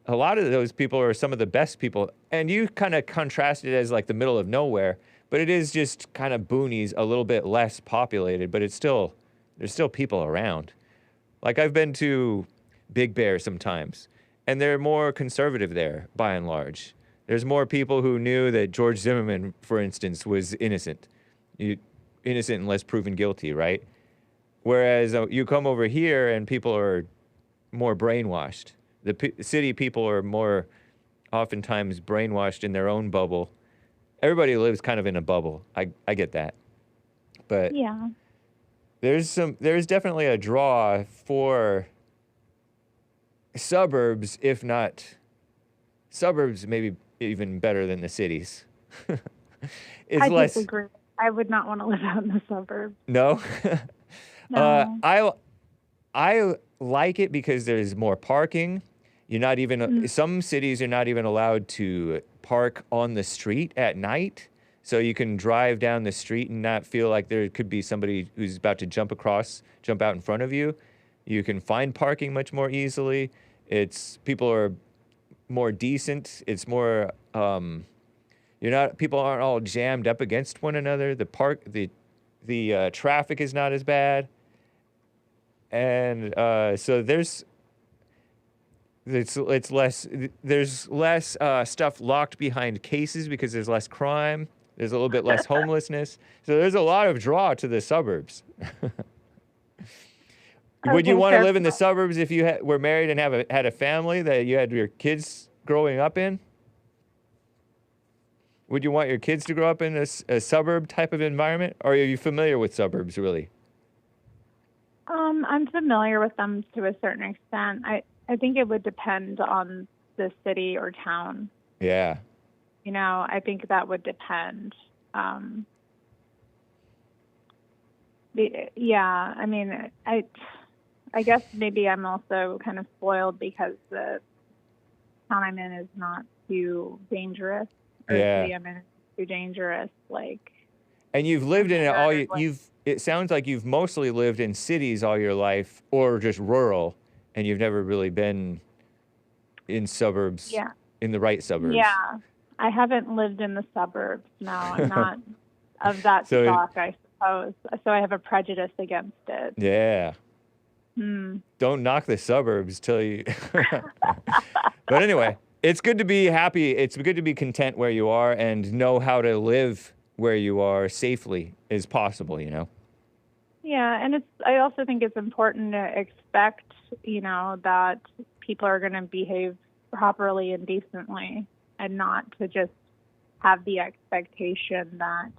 a lot of those people are some of the best people. And you kind of contrast it as like the middle of nowhere, but it is just kind of boonies, a little bit less populated, but there's still people around. Like I've been to Big Bear sometimes, and they're more conservative there by and large. There's more people who knew that George Zimmerman, for instance, was innocent. Innocent unless proven guilty, right? Whereas you come over here and people are more brainwashed. The city people are more oftentimes brainwashed in their own bubble. Everybody lives kind of in a bubble. I get that. But yeah, there's definitely a draw for suburbs, if not suburbs, maybe even better than the cities. I disagree. I would not want to live out in the suburbs. No? No. I like it because there's more parking. You're not even, some cities are not even allowed to park on the street at night. So you can drive down the street and not feel like there could be somebody who's about to jump out in front of you. You can find parking much more easily. People are more decent. It's more, people aren't all jammed up against one another. The The traffic is not as bad. And so there's less stuff locked behind cases because there's less crime. There's a little bit less homelessness. So there's a lot of draw to the suburbs. Would you want to live in the suburbs if you were married and had a family that you had your kids growing up in? Would you want your kids to grow up in a suburb type of environment? Or are you familiar with suburbs, really? I'm familiar with them to a certain extent. I think it would depend on the city or town. Yeah. You know, I think that would depend. Yeah, I mean, I guess maybe I'm also kind of spoiled because the town I'm in is not too dangerous. Or Yeah. the city I'm in is too dangerous. Like. And you've lived in it it sounds like you've mostly lived in cities all your life, or just rural, and you've never really been in suburbs. Yeah. In the right suburbs. Yeah, I haven't lived in the suburbs. No, I'm not of that stock, I suppose. So I have a prejudice against it. Yeah. Don't knock the suburbs till you. But anyway, it's good to be happy. It's good to be content where you are and know how to live where you are safely as possible, you know? Yeah, and I also think it's important to expect, you know, that people are going to behave properly and decently, and not to just have the expectation that,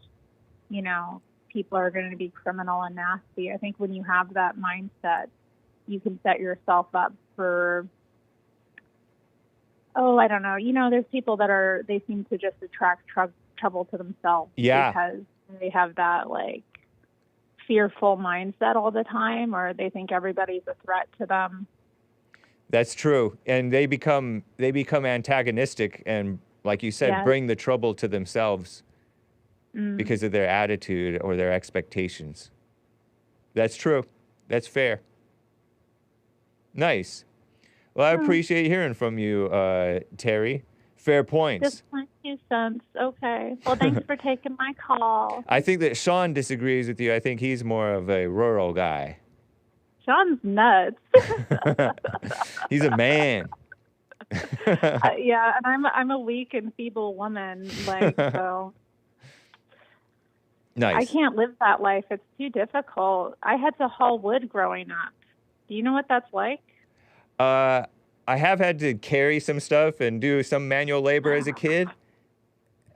you know, people are going to be criminal and nasty. I think when you have that mindset, you can set yourself up for, I don't know. You know, there's people that they seem to just attract trouble to themselves. Yeah. Because they have that, like, fearful mindset all the time, or they think everybody's a threat to them. That's true. And they become antagonistic and, like you said, bring the trouble to themselves because of their attitude or their expectations. That's true. That's fair. Nice. Well, I appreciate hearing from you, Terri. Fair points. Just my 2 cents. Okay. Well, thanks for taking my call. I think that Sean disagrees with you. I think he's more of a rural guy. Sean's nuts. He's a man. Yeah, and I'm a weak and feeble woman, like, so. Nice. I can't live that life. It's too difficult. I had to haul wood growing up. Do you know what that's like? I have had to carry some stuff and do some manual labor as a kid.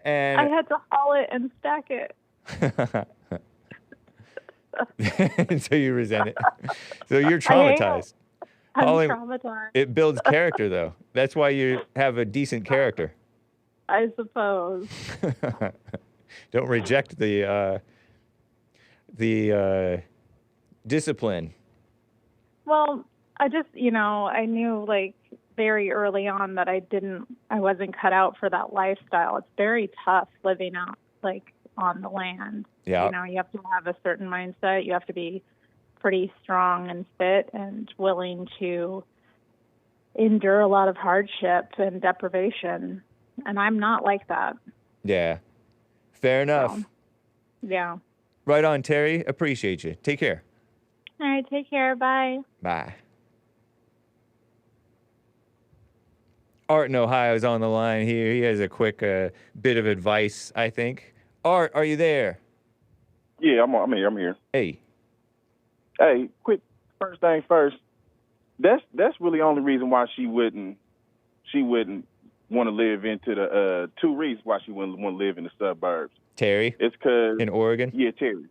And I had to haul it and stack it. So you resent it. So you're traumatized. I'm traumatized. It builds character, though. That's why you have a decent character. I suppose. Don't reject the discipline. Well, I just, you know, I knew, like, very early on that I wasn't cut out for that lifestyle. It's very tough living out, like, on the land. Yeah. You know, you have to have a certain mindset. You have to be pretty strong and fit and willing to endure a lot of hardship and deprivation. And I'm not like that. Yeah. Fair enough. So, yeah. Right on, Terri. Appreciate you. Take care. All right. Take care. Bye. Bye. Art in Ohio is on the line here. He has a quick bit of advice, I think. Art, are you there? Yeah, I'm here. Hey. Hey, quick. First thing first. That's really the only reason why she wouldn't want to live into the 2 reasons why she wouldn't want to live in the suburbs. Terri? It's because in Oregon? Yeah, Terri.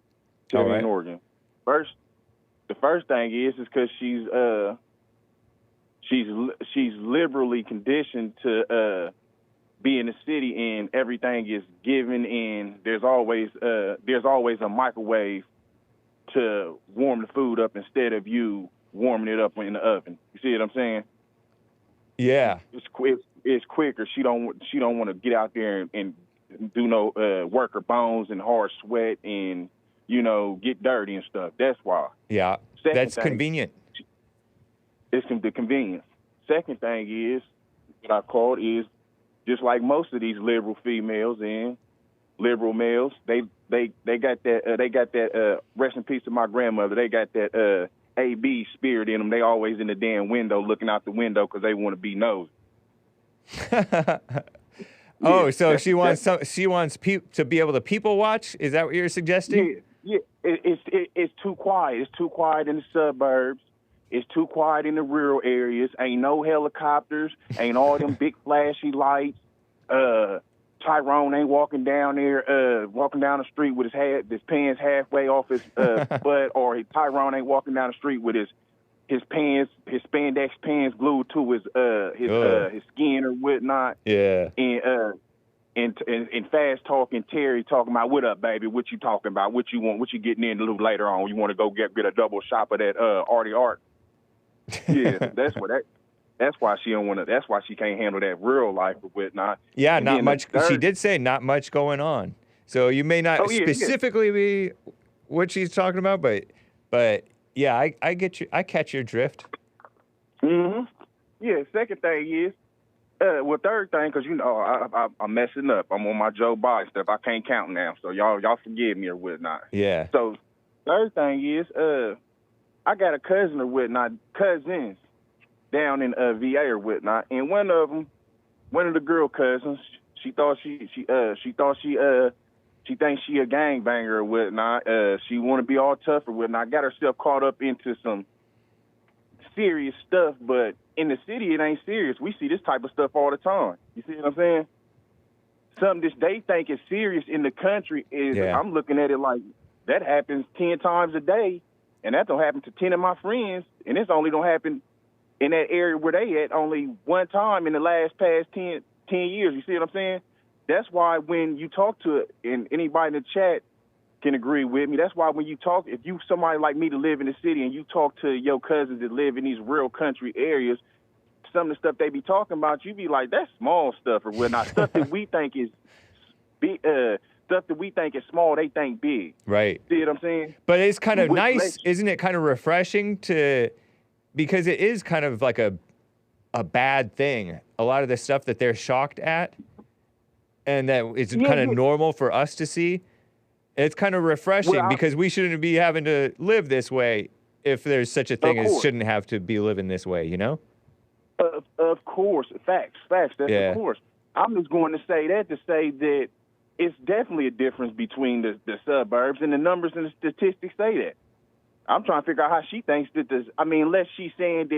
All right. In Oregon. The first thing is because she's liberally conditioned to be in the city, and everything is given, and there's always a microwave to warm the food up instead of you warming it up in the oven. You see what I'm saying? Yeah. It's quicker. She don't want to get out there and do no work her bones and hard sweat and, you know, get dirty and stuff. That's why. Yeah. That's convenient. It's the convenience. Second thing is, what I called is, just like most of these liberal females, and liberal males. They got that rest in peace to my grandmother. They got that AB spirit in them. They always in the damn window looking out the window because they want to be nosy. Oh, so she wants to be able to people watch? Is that what you're suggesting? Yeah. It's too quiet. It's too quiet in the suburbs. It's too quiet in the rural areas. Ain't no helicopters. Ain't all them big flashy lights. Tyrone ain't walking down the street with his pants halfway off his butt, or Tyrone ain't walking down the street with his spandex pants glued to his skin or whatnot. Yeah. And fast talking Terri talking about, what up, baby? What you talking about? What you want? What you getting in a little later on? You want to go get a double shot of that arty art? Yeah, that's why she don't want to. That's why she can't handle that real life or whatnot. Yeah, not much. She did say not much going on. So you may not specifically be what she's talking about, but yeah, I get you. I catch your drift. Mm-hmm. Yeah. Second thing is, third thing, because I'm messing up. I'm on my Joe Biden stuff. I can't count now, so y'all forgive me or whatnot. Yeah. So third thing is, I got a cousin or whatnot, cousins down in VA or whatnot, and one of the girl cousins, she thinks she a gangbanger or whatnot. She want to be all tough or whatnot. Got herself caught up into some serious stuff, but in the city it ain't serious. We see this type of stuff all the time. You see what I'm saying? Something that they think is serious in the country is, I'm looking at it like that happens 10 times a day, and that don't happen to 10 of my friends, and it's only don't happen in that area where they at only one time in the past 10 years. You see what I'm saying? That's why when you talk to, and anybody in the chat can agree with me, that's why when you talk, if you somebody like me to live in the city and you talk to your cousins that live in these real country areas, some of the stuff they be talking about, you be like, that's small stuff or whatnot. Stuff that we think is big, stuff that we think is small, they think big. Right. See what I'm saying? But it's kind of nice, isn't it? Kind of refreshing because it is kind of like a bad thing. A lot of the stuff that they're shocked at, and that it's kind of normal for us to see. It's kind of refreshing because we shouldn't be having to live this way if there's such a thing as shouldn't have to be living this way, you know? Of course. Facts. That's of course. I'm just going to say that it's definitely a difference between the suburbs, and the numbers and the statistics say that. I'm trying to figure out how she thinks that unless she's saying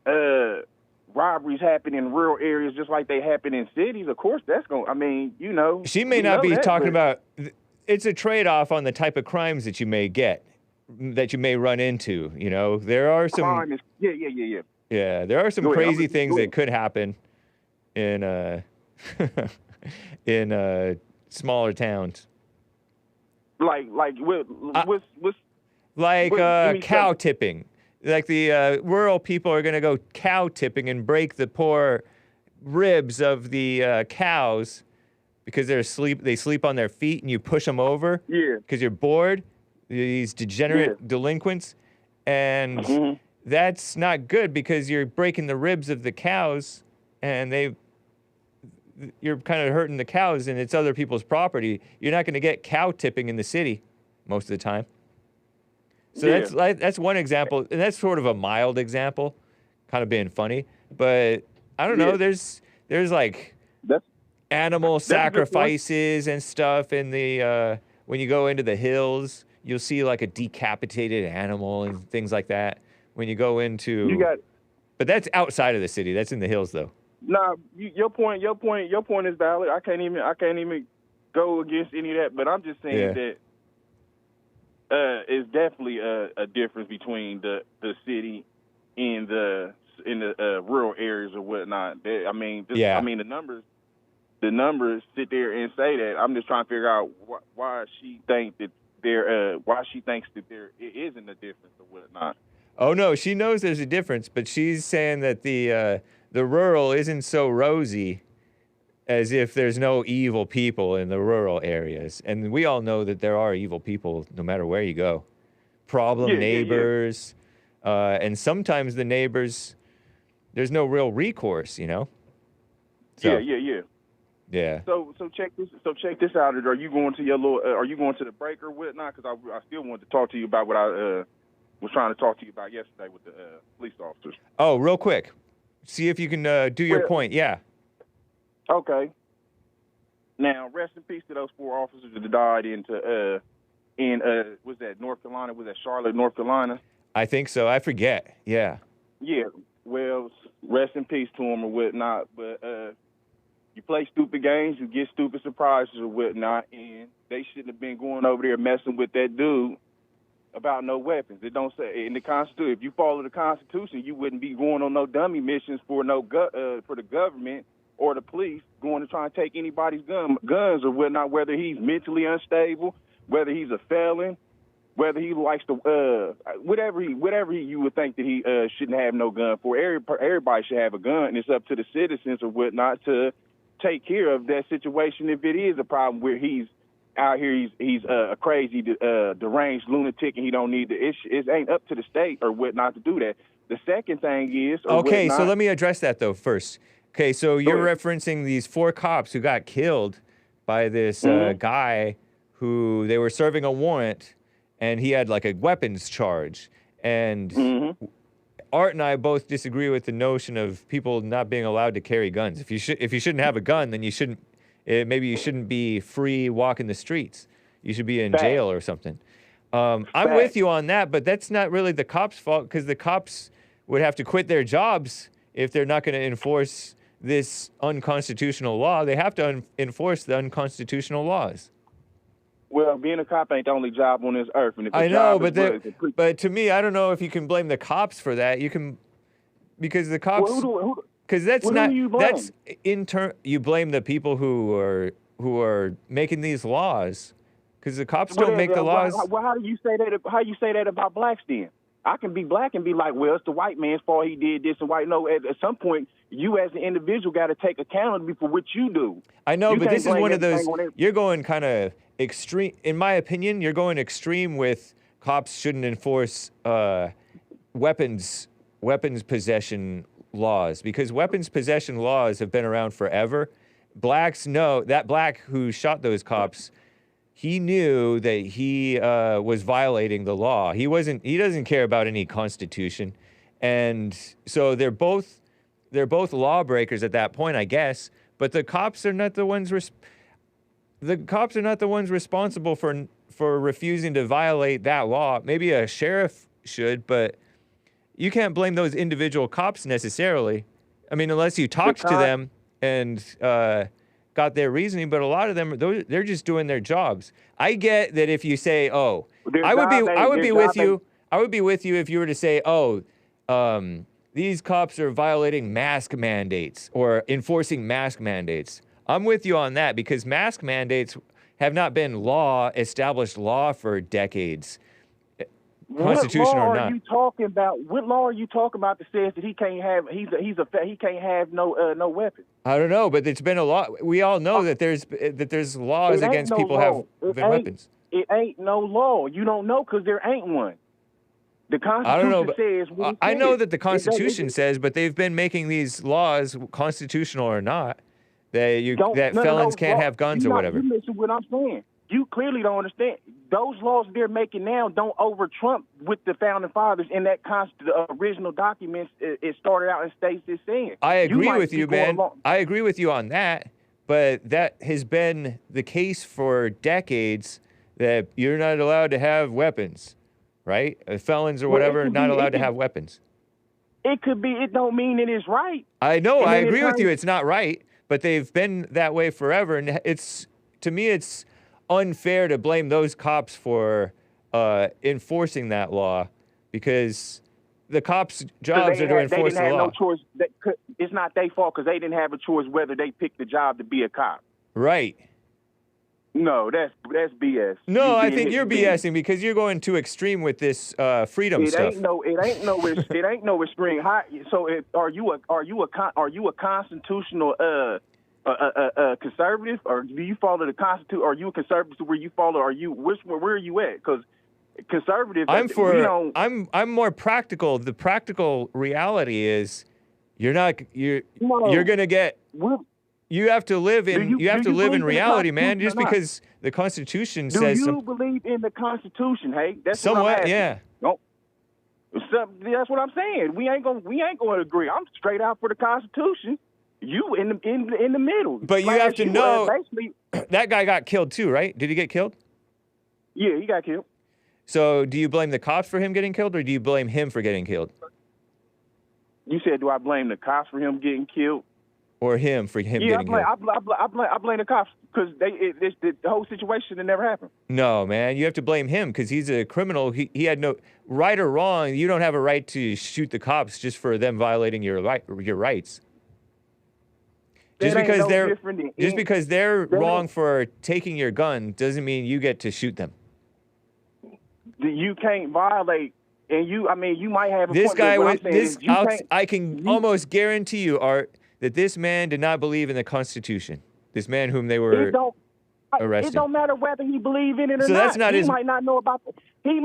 that robberies happen in rural areas just like they happen in cities, of course that's going, She may not be talking about, it's a trade-off on the type of crimes that you may get, that you may run into, you know? There are some... Yeah, there are some crazy things that could happen in smaller towns. Like cow tipping. Like the rural people are going to go cow tipping and break the poor ribs of the cows because they sleep on their feet, and you push them over because you're bored. These degenerate delinquents, and that's not good because you're breaking the ribs of the cows, and you're kind of hurting the cows, and it's other people's property. You're not going to get cow tipping in the city most of the time. So that's one example, and that's sort of a mild example, kind of being funny. But I don't know. There's like animal sacrifices and stuff in the when you go into the hills, you'll see like a decapitated animal and things like that. When you go into, but that's outside of the city. That's in the hills, though. Nah, your point is valid. I can't even go against any of that. But I'm just saying that. It's definitely a difference between the city and the rural areas or whatnot. The numbers sit there and say that. I'm just trying to figure out why she thinks that there isn't a difference or whatnot. Oh no, she knows there's a difference, but she's saying that the rural isn't so rosy, as if there's no evil people in the rural areas. And we all know that there are evil people no matter where you go. Problem neighbors. And sometimes the neighbors, there's no real recourse, you know? So, Yeah. So check this. So check this out. Are you going to your little? Are you going to the break or whatnot? Because I still wanted to talk to you about what I was trying to talk to you about yesterday with the police officers. Oh, real quick. See if you can do your point. Yeah. Okay. Now, rest in peace to those 4 officers that died was that North Carolina? Was that Charlotte, North Carolina? I think so. I forget. Yeah. Yeah. Well, rest in peace to them or whatnot. But you play stupid games, you get stupid surprises or whatnot, and they shouldn't have been going over there messing with that dude about no weapons. It don't say in the Constitution. If you follow the Constitution, you wouldn't be going on no dummy missions for for the government or the police going to try and take anybody's guns or whatnot, whether he's mentally unstable, whether he's a felon, whether he likes to, whatever you would think that he shouldn't have no gun for. Everybody should have a gun, and it's up to the citizens or whatnot to take care of that situation if it is a problem where he's out here, he's a crazy, deranged lunatic, and he don't need to. It ain't up to the state or whatnot to do that. The second thing is, okay, so let me address that though first. Okay, so you're referencing these 4 cops who got killed by this guy who they were serving a warrant, and he had like a weapons charge. And Art and I both disagree with the notion of people not being allowed to carry guns. If you shouldn't have a gun, then you shouldn't. Maybe you shouldn't be free walking the streets. You should be in jail or something. I'm with you on that, but that's not really the cops' fault, because the cops would have to quit their jobs if they're not going to enforce this unconstitutional law. They have to enforce the unconstitutional laws. Well, being a cop ain't the only job on this earth. And if I know, but to me, I don't know if you can blame the cops for that. You can, because the cops, because that's not, that's you blame the people who are making these laws, because the cops don't make the laws. Well, how do you say that? How you say that about blacks then? I can be black and be like, well, it's the white man's fault he did this and white. No, at some point, you as an individual got to take accountability for what you do. I know, but this is one of those, you're going kind of extreme. In my opinion, you're going extreme with cops shouldn't enforce weapons possession laws, because weapons possession laws have been around forever. Blacks know, that black who shot those cops, he knew that he was violating the law. He doesn't care about any constitution. And so they're both lawbreakers at that point, I guess, but the cops are not the ones responsible for refusing to violate that law. Maybe a sheriff should, but you can't blame those individual cops necessarily. I mean, unless you talked to them and got their reasoning, but a lot of them, they're just doing their jobs. I get that if you say, I would be with you if you were to say, these cops are violating mask mandates or enforcing mask mandates. I'm with you on that, because mask mandates have not been established law for decades. Constitution or not. What law are you talking about that says that he can't have no weapon? I don't know, but it's been a law. We all know that there's laws against people having weapons. It ain't no law. You don't know because there ain't one. The Constitution says. I know that the Constitution says, but they've been making these laws, constitutional or not, that felons can't have guns or whatever. You listen to what I'm saying. You clearly don't understand. Those laws they're making now don't over-trump with the Founding Fathers in that the original documents it started out in states it's saying. I agree with you, man. I agree with you on that, but that has been the case for decades, that you're not allowed to have weapons, right? Felons or whatever are not allowed to have weapons. It could be. It don't mean it is right. I know. I agree with you. It's not right, but they've been that way forever, and to me, it's unfair to blame those cops for enforcing that law, because the cops' jobs are to enforce the law. No choice. It's not their fault because they didn't have a choice whether they picked the job to be a cop. Right. No, that's BS. No, I think you're BSing because you're going too extreme with this freedom stuff. It ain't no extreme. So are you a constitutional conservative, or do you follow the Constitution? Are you a conservative where you follow? Where are you at? Because conservative. I'm more practical. The practical reality is you're gonna get You have to live in Do you believe in the reality, man. Just Constitution or not? because the Constitution Do says you believe in the Constitution, Hake? That's somewhat, what I'm asking. yeah. No. That's what I'm saying. We ain't gonna agree. I'm straight out for the Constitution. You in the middle. But you have to know basically, that guy got killed too, right? Did he get killed? yeah, he got killed. So do you blame the cops for him getting killed, or do you blame him for getting killed? You said, do I blame the cops for him getting killed? Or him for him Yeah, getting killed? I blame the cops because the whole situation that never happened. No, man, you have to blame him because he's a criminal. He had no right or wrong. You don't have a right to shoot the cops just for them violating your rights. Just because they're wrong for taking your gun doesn't mean you get to shoot them. You can't violate, and you might have a This point, guy but what was I'm saying is I can almost guarantee you, Art, that this man did not believe in the Constitution. This man whom they were arresting. It don't matter whether he believe in it or So not. that's not he his- might not know about the Fifth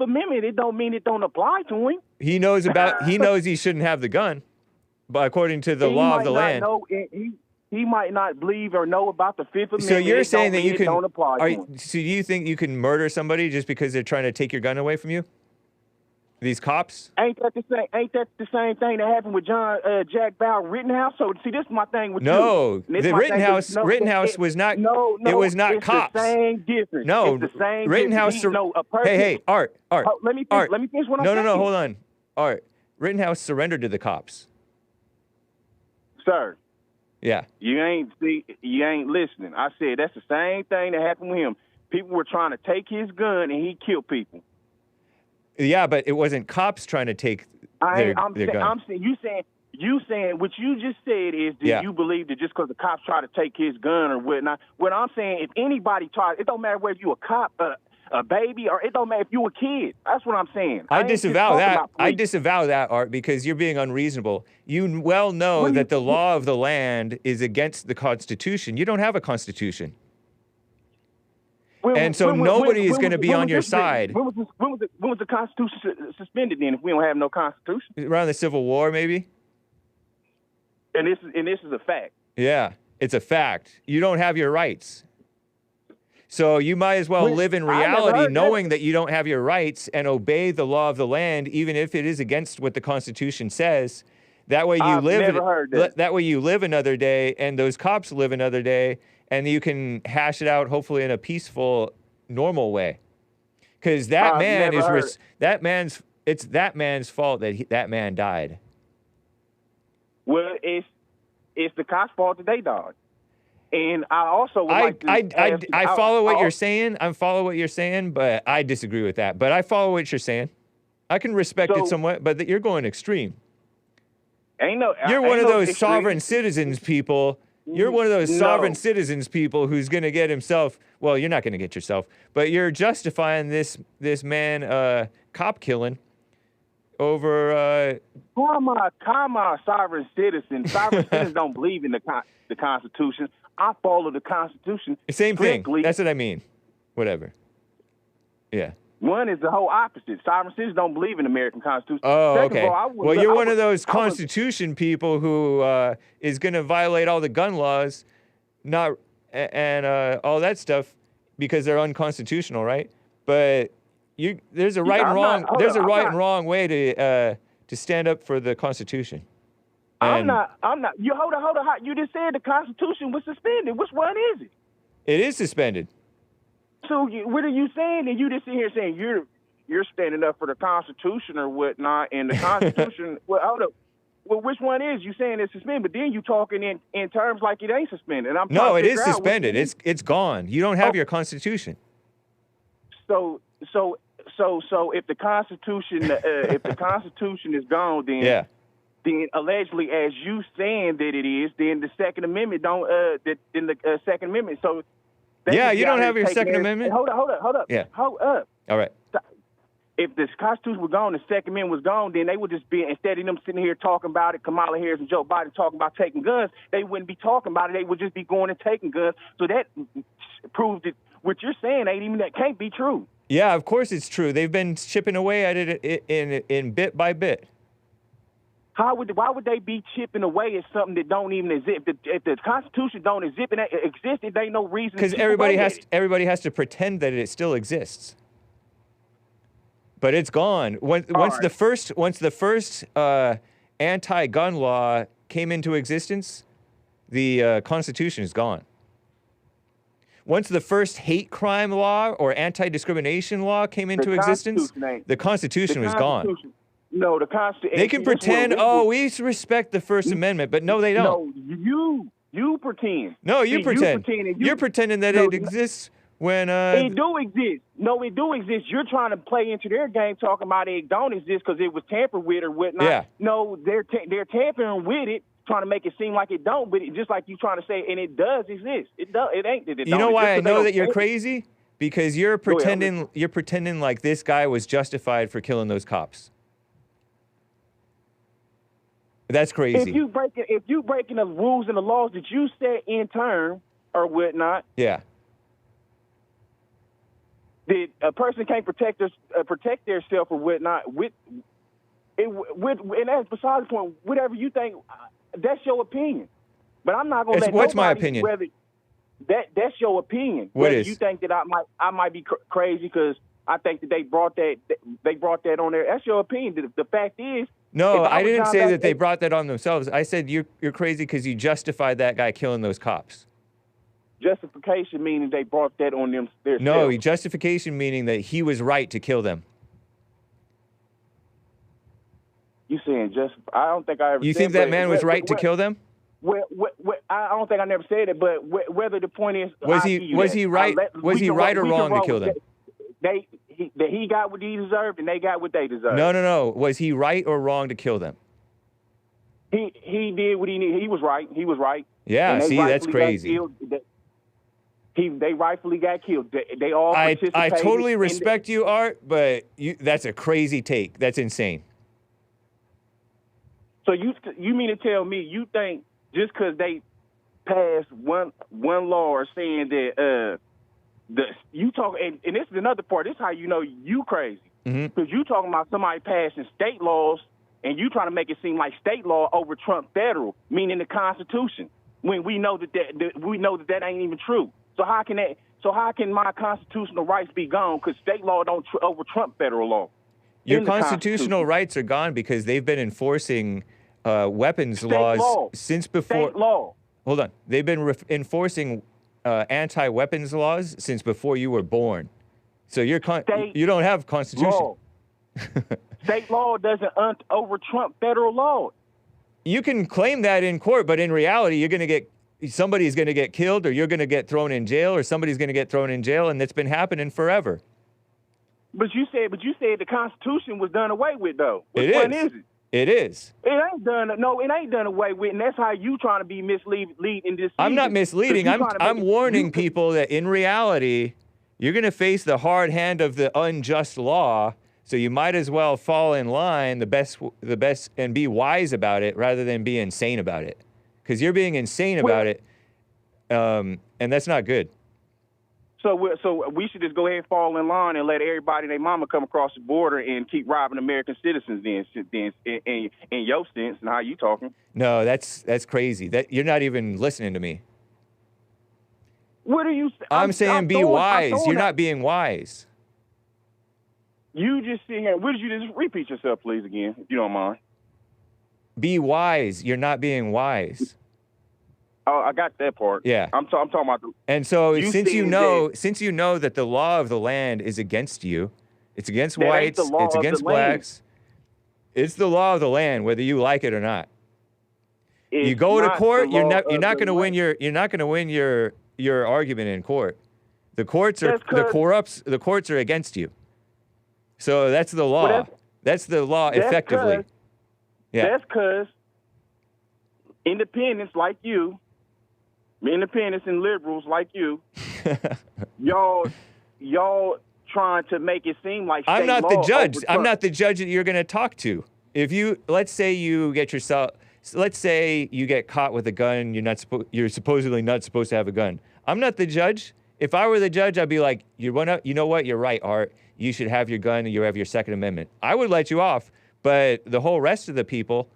Amendment. It don't mean it don't apply to him. He knows he shouldn't have the gun, but according to the He law of might the not land. know- he might not believe or know about the Fifth Amendment. So you're It saying don't that you mean can? It don't apply to him. So do you think you can murder somebody just because they're trying to take your gun away from you? These cops? Ain't that the same thing that happened with Jack Bauer Rittenhouse? So see, this is my thing with No, you. the Rittenhouse was not. No, it was not it's cops. The same difference. No, it's the same Rittenhouse. difference. A person, hey, Art. Oh, let me finish what I'm saying. No, hold on. Art, Rittenhouse surrendered to the cops. Sir. Yeah. You ain't listening. I said that's the same thing that happened with him. People were trying to take his gun and he killed people. Yeah, but it wasn't cops trying to take their gun. I'm saying you saying what you just said is that you believe that just because the cops try to take his gun or whatnot. What I'm saying, if anybody tries, it don't matter whether you a cop, a baby, or it don't matter if you a kid. That's what I'm saying. I disavow that. I disavow that, Art, because you're being unreasonable. You well know that the law of the land is against the Constitution. You don't have a Constitution. And so nobody is going to be on your side. When was the Constitution suspended then if we don't have no Constitution? Around the Civil War, maybe? And this is a fact. Yeah, it's a fact. You don't have your rights. So you might as well live in reality knowing that you don't have your rights and obey the law of the land, even if it is against what the Constitution says. That way that way you live another day and those cops live another day, and you can hash it out hopefully in a peaceful, normal way. Because that man it's that man's fault that that man died. Well, it's the cops' fault that they died. And I also would I follow what you're saying. I follow what you're saying, but I disagree with that. But I follow what you're saying. I can respect it somewhat, but you're going extreme. You're one of those sovereign citizens people. You're one of those sovereign citizens people who's going to get himself. Well, you're not going to get yourself, but you're justifying this man cop killing over. Come on, sovereign citizens. Sovereign citizens don't believe in the Constitution. I follow the Constitution. Same strictly. thing. That's what I mean. Whatever. Yeah. One is the whole opposite. Sovereign citizens don't believe in the American Constitution. Oh, okay. Well, you're one of those Constitution people who is going to violate all the gun laws, and all that stuff because they're unconstitutional, right? But there's a right and wrong. There's a right and wrong way to stand up for the Constitution. I'm not. You hold on. You just said the Constitution was suspended. Which one is it? It is suspended. So what are you saying? And you just sit here saying you're standing up for the Constitution or whatnot, and the Constitution. Well, hold up. Well, which one is you saying it's suspended? But then you talking in terms like it ain't suspended. No, it is suspended. It's gone. You don't have your Constitution. So if the Constitution is gone, then then allegedly, as you saying that it is, then the Second Amendment don't. Then the Second Amendment. So you don't have your Second Amendment. Hold up. Yeah. Hold up. All right. If the Constitution was gone, the Second Amendment was gone, then they would just be, instead of them sitting here talking about it, Kamala Harris and Joe Biden talking about taking guns, they wouldn't be talking about it. They would just be going and taking guns. So that proves that what you're saying that can't be true. Yeah, of course it's true. They've been chipping away at it in bit by bit. Why would they be chipping away at something that don't even exist? If the Constitution don't exist, it ain't no reason. Because everybody has to pretend that it still exists. But it's gone. Once the first anti-gun law came into existence, the Constitution is gone. Once the first hate crime law or anti-discrimination law came into existence, the Constitution was gone. No, the Constitution. They can pretend, we respect the First Amendment, but no, they don't. No, you pretend. No, you pretend. You're pretending that it exists when... It do exist. No, it do exist. You're trying to play into their game talking about it don't exist because it was tampered with or whatnot. Yeah. No, they're tampering with it, trying to make it seem like it don't, but just like you trying to say, and it does exist. It does. It ain't that it don't. You know why I know that you're it. crazy? Because you're pretending. You're pretending like this guy was justified for killing those cops. That's crazy. If you breaking the rules and the laws that you set in turn or whatnot, yeah, that a person can't protect themselves or whatnot and that's besides the point. Whatever you think, that's your opinion. But I'm not gonna let. What's my opinion? That's your opinion. What is? You think that I might be crazy because I think that they brought that on there. That's your opinion. The fact is. No, I didn't say that they brought that on themselves. I said you're crazy because you justified that guy killing those cops. Justification meaning they brought that on them. No, justification meaning that he was right to kill them. You saying I don't think I ever. You think that man was right to kill them? I don't think I never said it, but whether the point is was he right or wrong to kill them? He got what he deserved and they got what they deserved. No. Was he right or wrong to kill them? He did what he needed. He was right. Yeah, see, that's crazy. They rightfully got killed. They all participated. I totally respect you, Art, but that's a crazy take. That's insane. So you mean to tell me you think just because they passed one law saying that you talk and this is another part. This is how you know you crazy because you talking about somebody passing state laws and you trying to make it seem like state law over Trump federal, meaning the Constitution. When we know that ain't even true. So how can my constitutional rights be gone because state law don't over Trump federal law? Your constitutional rights are gone because they've been enforcing weapons laws since before. State law. Hold on. They've been enforcing anti-weapons laws since before you were born. So you don't have constitution. Law. State law doesn't over Trump federal law. You can claim that in court, but in reality, somebody's going to get killed, or you're going to get thrown in jail, or somebody's going to get thrown in jail, and that's been happening forever. But you said the Constitution was done away with, though. Which one is it? It is. It ain't done. No, it ain't done away with, and that's how you trying to be misleading this season. I'm not misleading. I'm warning people that in reality, you're going to face the hard hand of the unjust law. So you might as well fall in line the best, and be wise about it rather than be insane about it. Because you're being insane about it, and that's not good. So we should just go ahead and fall in line and let everybody and their mama come across the border and keep robbing American citizens then in your sense and how you talking. No, that's crazy. That you're not even listening to me. What are you saying? I'm saying be wise. You're not being wise. You just sitting here. Would you just repeat yourself, please, again, if you don't mind? Be wise. You're not being wise. Oh, I got that part. Yeah. I'm talking about the... And so since you know that the law of the land is against you, it's against whites, it's against blacks. It's the law of the land, whether you like it or not. You go to court, you're not going to win your argument in court. The courts are against you. So that's the law. That's the law effectively. Yeah. That's because independents like you, independents and liberals like you, y'all trying to make it seem like I'm not the judge. I'm not the judge that you're going to talk to. Let's say you get caught with a gun. You're supposedly not supposed to have a gun. I'm not the judge. If I were the judge, I'd be like, you know what? You're right, Art. You should have your gun and you have your Second Amendment. I would let you off, but the whole rest of the people,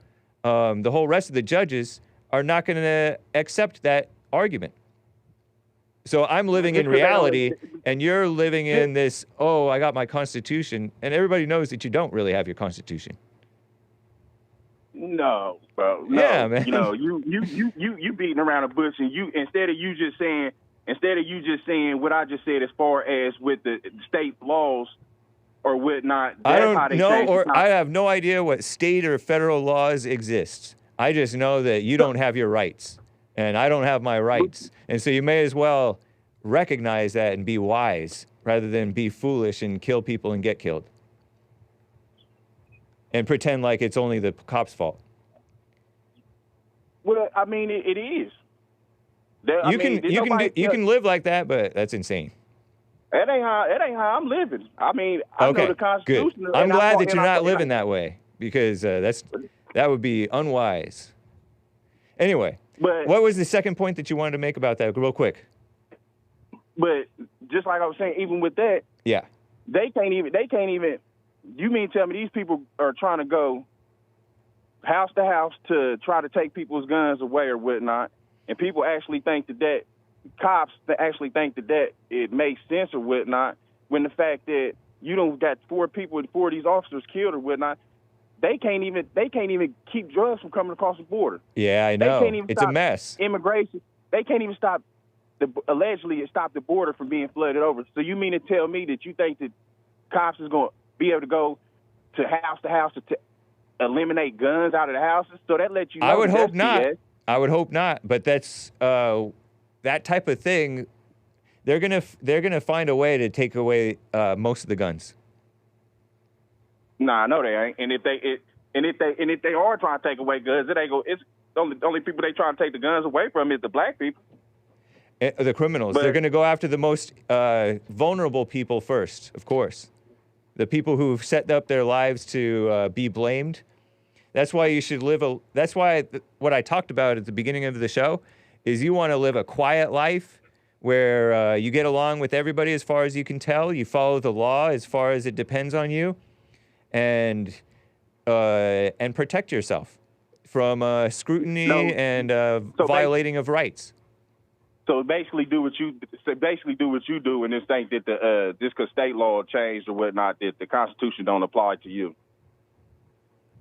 the whole rest of the judges are not going to accept that argument. So I'm living in reality, and you're living in this, oh, I got my Constitution, and everybody knows that you don't really have your Constitution. No, bro. No. Yeah, man. You know, you beating around the bush, and instead of you just saying what I just said as far as with the state laws or whatnot. I don't know, or I have no idea what state or federal laws exist. I just know that you don't have your rights, and I don't have my rights. And so you may as well recognize that and be wise rather than be foolish and kill people and get killed. And pretend like it's only the cop's fault. Well, I mean, it is. You can live like that, but that's insane. That ain't how I'm living. I mean, I know the Constitution. Good. I'm glad that you're not living that way, because that would be unwise. Anyway, what was the second point that you wanted to make about that, real quick? But just like I was saying, even with that, yeah, they can't even. You mean tell me these people are trying to go house to house to try to take people's guns away or whatnot, and people actually think that cops actually think that it makes sense or whatnot, when the fact that you don't got 4 people and 4 of these officers killed or whatnot, they can't even keep drugs from coming across the border. Yeah, I know. It's a mess. Immigration. They can't even allegedly stop the border from being flooded over. So you mean to tell me that you think that cops is going to be able to go to house to eliminate guns out of the houses? So that lets you know. I would hope not. BS. I would hope not. But that's that type of thing. They're gonna find a way to take away most of the guns. Nah, no, they ain't. And if they are trying to take away guns, it ain't go. It's the only people they trying to take the guns away from is the black people. The criminals. They're going to go after the most vulnerable people first, of course. The people who've set up their lives to be blamed. That's why you should live that's why what I talked about at the beginning of the show is you want to live a quiet life where you get along with everybody as far as you can tell. You follow the law as far as it depends on you, and protect yourself from scrutiny and violating of rights. So basically do what you do, and just think that just because state law changed or whatnot, that the Constitution don't apply to you.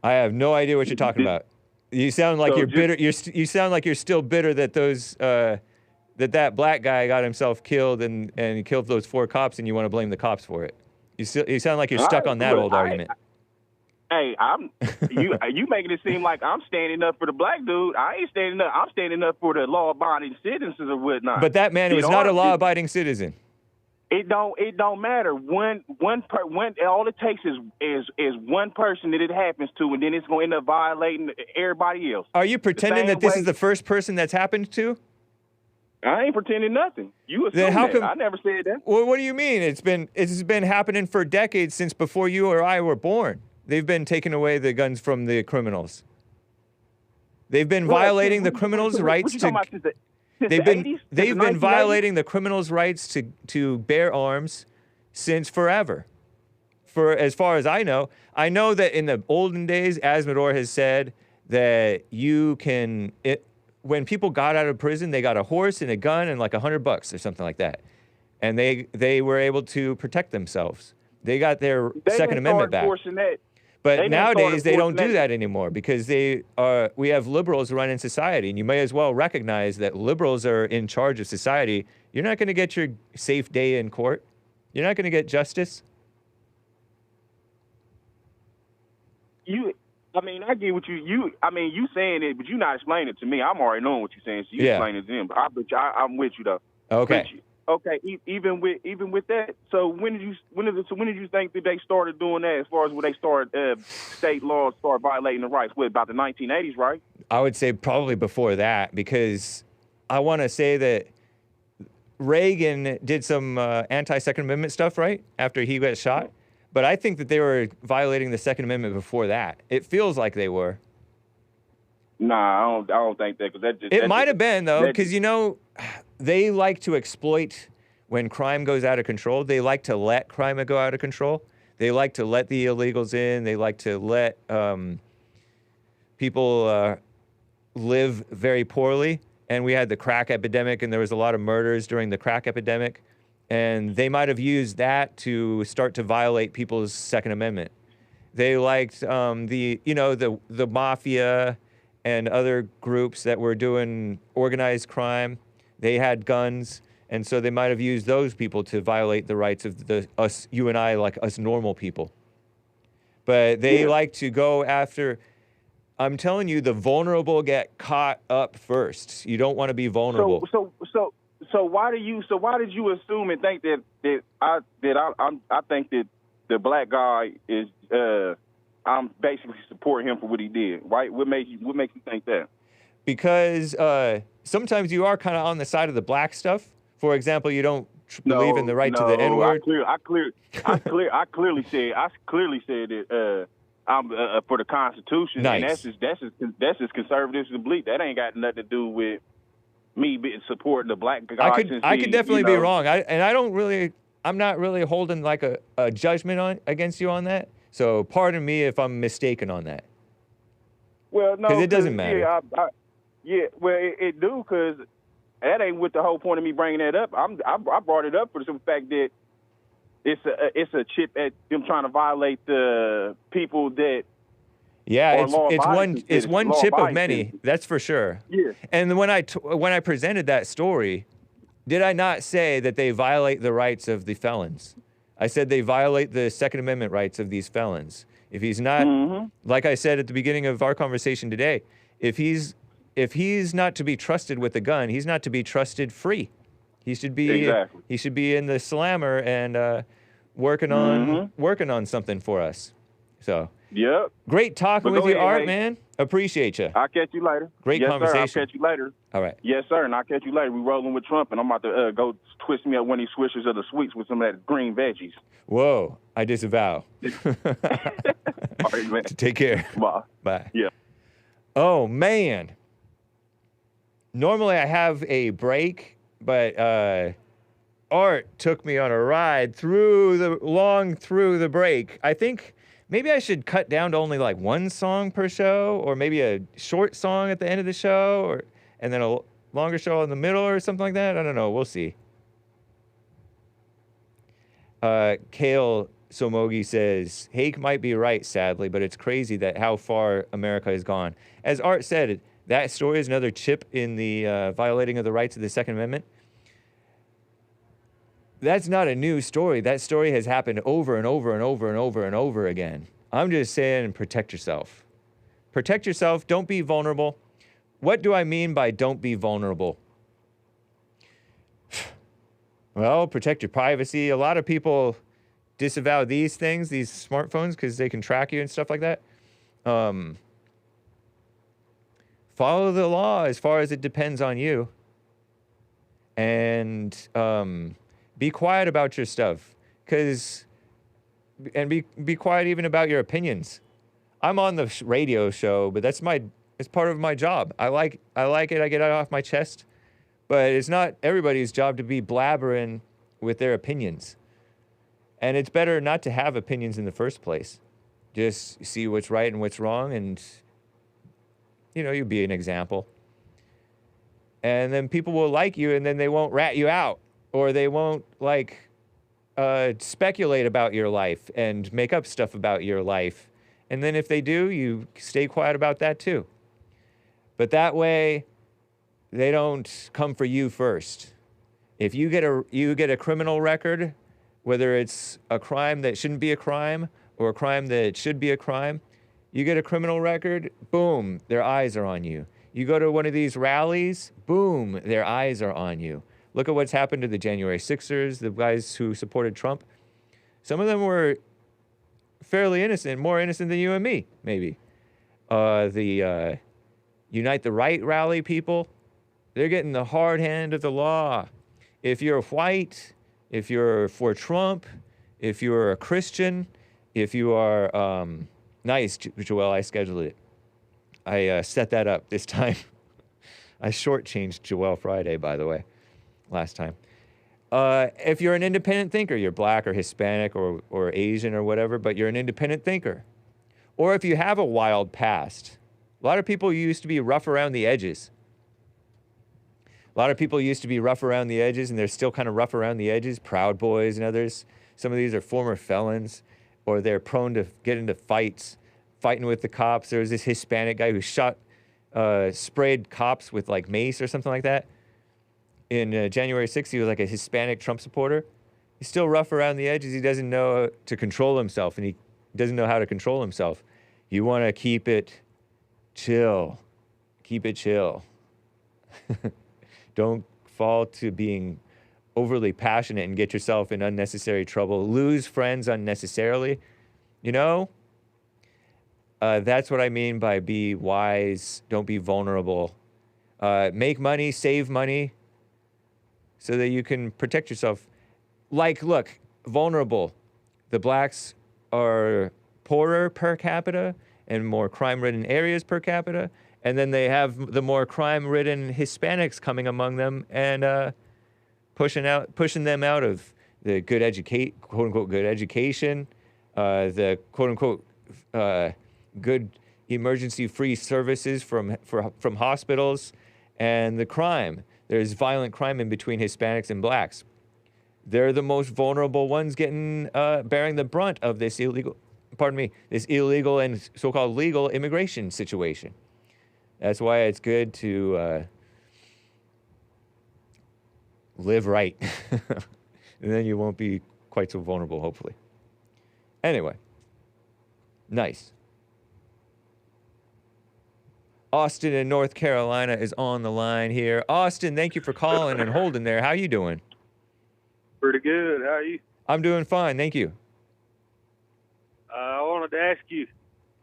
I have no idea what you're talking about. You sound like you're bitter. You sound like you're still bitter that that black guy got himself killed and he killed those 4 cops, and you want to blame the cops for it. You sound like you're stuck on that old argument. Hey, you making it seem like I'm standing up for the black dude. I ain't standing up. I'm standing up for the law-abiding citizens or whatnot. But that man was not a law-abiding citizen. It don't matter. All it takes is one person that it happens to, and then it's going to end up violating everybody else. Are you pretending that this is the first person that's happened to? I ain't pretending nothing. You assume that. I never said that. Well, what do you mean? It's been happening for decades, since before you or I were born. They've been taking away the guns from the criminals. They've been violating the criminals' rights to. They've been violating the criminals' rights to bear arms since forever. For as far as I know that in the olden days, Amador has said that when people got out of prison, they got a horse and a gun and like $100 or something like that, and they were able to protect themselves. They got their Second Amendment back. But nowadays they don't do that anymore, because we have liberals running society, and you may as well recognize that liberals are in charge of society. You're not going to get your safe day in court. You're not going to get justice. I get what you saying it, but you're not explaining it to me. I'm already knowing what you're saying, so you explain it to them. But I'm with you though. Okay. Okay, even with that, so when did you think that they started doing that, as far as when they started state laws started violating the rights? What, about the 1980s, right? I would say probably before that, because I want to say that Reagan did some anti-Second Amendment stuff, right, after he got shot. But I think that they were violating the Second Amendment before that. It feels like they were. Nah, I don't think that, because it might have been though, because they like to exploit when crime goes out of control. They like to let crime go out of control. They like to let the illegals in. They like to let people live very poorly, and we had the crack epidemic, and there was a lot of murders during the crack epidemic, and they might have used that to start to violate people's Second Amendment. They liked the mafia and other groups that were doing organized crime. They had guns, and so they might have used those people to violate the rights of us, you and I, like us normal people. But they like to go after. I'm telling you, the vulnerable get caught up first. You don't want to be vulnerable. So why did you assume and think that I think that the black guy is I'm basically supporting him for what he did? Right? What makes you think that? Because sometimes you are kind of on the side of the black stuff. For example, you don't believe in the right to the N-word. I clearly said that I'm for the Constitution, nice. And that's as conservative as the belief. That ain't got nothing to do with me supporting the black guy. I could definitely be wrong. I'm not really holding like a judgment against you on that. So pardon me if I'm mistaken on that. Well, no, because it doesn't matter. It do, because that ain't what the whole point of me bringing that up. I brought it up for the simple fact that it's a chip at them trying to violate the people that. Yeah, it's one chip of many. That's for sure. Yeah. And when I presented that story, did I not say that they violate the rights of the felons? I said they violate the Second Amendment rights of these felons. If he's not, like I said at the beginning of our conversation today, if he's not to be trusted with a gun, he's not to be trusted free. He should be in the slammer and working on something for us. So. Yep. Great talking with you, Art, man. Appreciate you. I'll catch you later. Great conversation. Sir, I'll catch you later. All right. Yes, sir, and I'll catch you later. We rolling with Trump, and I'm about to go twist me up one of these swishers of the sweets with some of that green veggies. Whoa, I disavow. All right, man. Take care. Bye. Bye. Yeah. Oh, man. Normally I have a break, but Art took me on a ride through the break. I think maybe I should cut down to only like one song per show, or maybe a short song at the end of the show, and then a longer show in the middle or something like that. I don't know. We'll see. Kale Somogi says, Hake might be right, sadly, but it's crazy that how far America has gone. As Art said, that story is another chip in the violating of the rights of the Second Amendment. That's not a new story. That story has happened over and over and over and over and over again. I'm just saying, protect yourself. Protect yourself. Don't be vulnerable. What do I mean by don't be vulnerable? Well, protect your privacy. A lot of people disavow these things, these smartphones, because they can track you and stuff like that. Follow the law as far as it depends on you. And be quiet about your stuff, and be quiet even about your opinions. I'm on the radio show, but it's part of my job. I like it. I get it off my chest, but it's not everybody's job to be blabbering with their opinions. And it's better not to have opinions in the first place. Just see what's right and what's wrong, and you be an example. And then people will like you, and then they won't rat you out. Or they won't, speculate about your life and make up stuff about your life. And then if they do, you stay quiet about that too. But that way, they don't come for you first. If you get a criminal record, whether it's a crime that shouldn't be a crime or a crime that should be a crime, you get a criminal record, boom, their eyes are on you. You go to one of these rallies, boom, their eyes are on you. Look at what's happened to the January 6ers, the guys who supported Trump. Some of them were fairly innocent, more innocent than you and me, maybe. The Unite the Right rally people, they're getting the hard hand of the law. If you're white, if you're for Trump, if you're a Christian, if you are, nice, Joel, I scheduled it. I set that up this time. I shortchanged Joel Friday, by the way. Last time. If you're an independent thinker, you're black or Hispanic or Asian or whatever, but you're an independent thinker. Or if you have a wild past, A lot of people used to be rough around the edges. A lot of people used to be rough around the edges, and they're still kind of rough around the edges. Proud Boys and others. Some of these are former felons, or they're prone to get into fights, fighting with the cops. There was this Hispanic guy who sprayed cops with like mace or something like that. In January 6th, he was like a Hispanic Trump supporter. He's still rough around the edges. He doesn't know to control himself, and he doesn't know how to control himself. You want to keep it chill. Keep it chill. Don't fall to being overly passionate and get yourself in unnecessary trouble. Lose friends unnecessarily. You know? That's what I mean by be wise. Don't be vulnerable. Make money, save money, so that you can protect yourself. Like, look, vulnerable. The blacks are poorer per capita and more crime-ridden areas per capita. And then they have the more crime-ridden Hispanics coming among them and pushing them out of the quote-unquote good education, the quote-unquote good emergency-free services from hospitals, and the crime. There's violent crime in between Hispanics and blacks. They're the most vulnerable ones bearing the brunt of this illegal and so-called legal immigration situation. That's why it's good to live right. And then you won't be quite so vulnerable, hopefully. Anyway. Nice. Austin in North Carolina is on the line here. Austin, thank you for calling and holding there. How you doing? Pretty good. How are you? I'm doing fine, thank you. I wanted to ask you,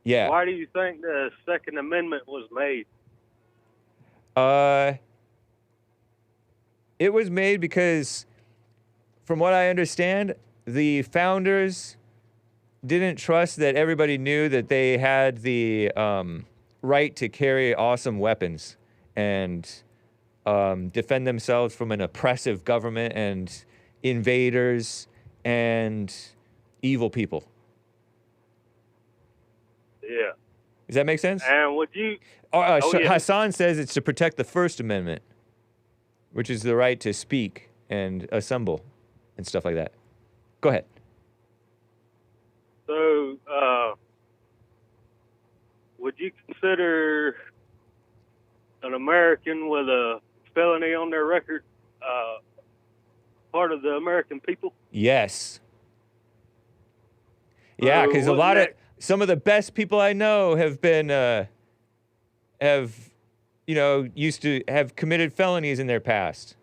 yeah. Why do you think the Second Amendment was made? It was made because, from what I understand, the founders didn't trust that everybody knew that they had the right to carry awesome weapons and defend themselves from an oppressive government and invaders and evil people. Yeah. Does that make sense? And would you... Yeah. Hassan says it's to protect the First Amendment, which is the right to speak and assemble and stuff like that. Go ahead. So, would you consider an American with a felony on their record part of the American people? Yes. Yeah, because some of the best people I know have been, used to have committed felonies in their past.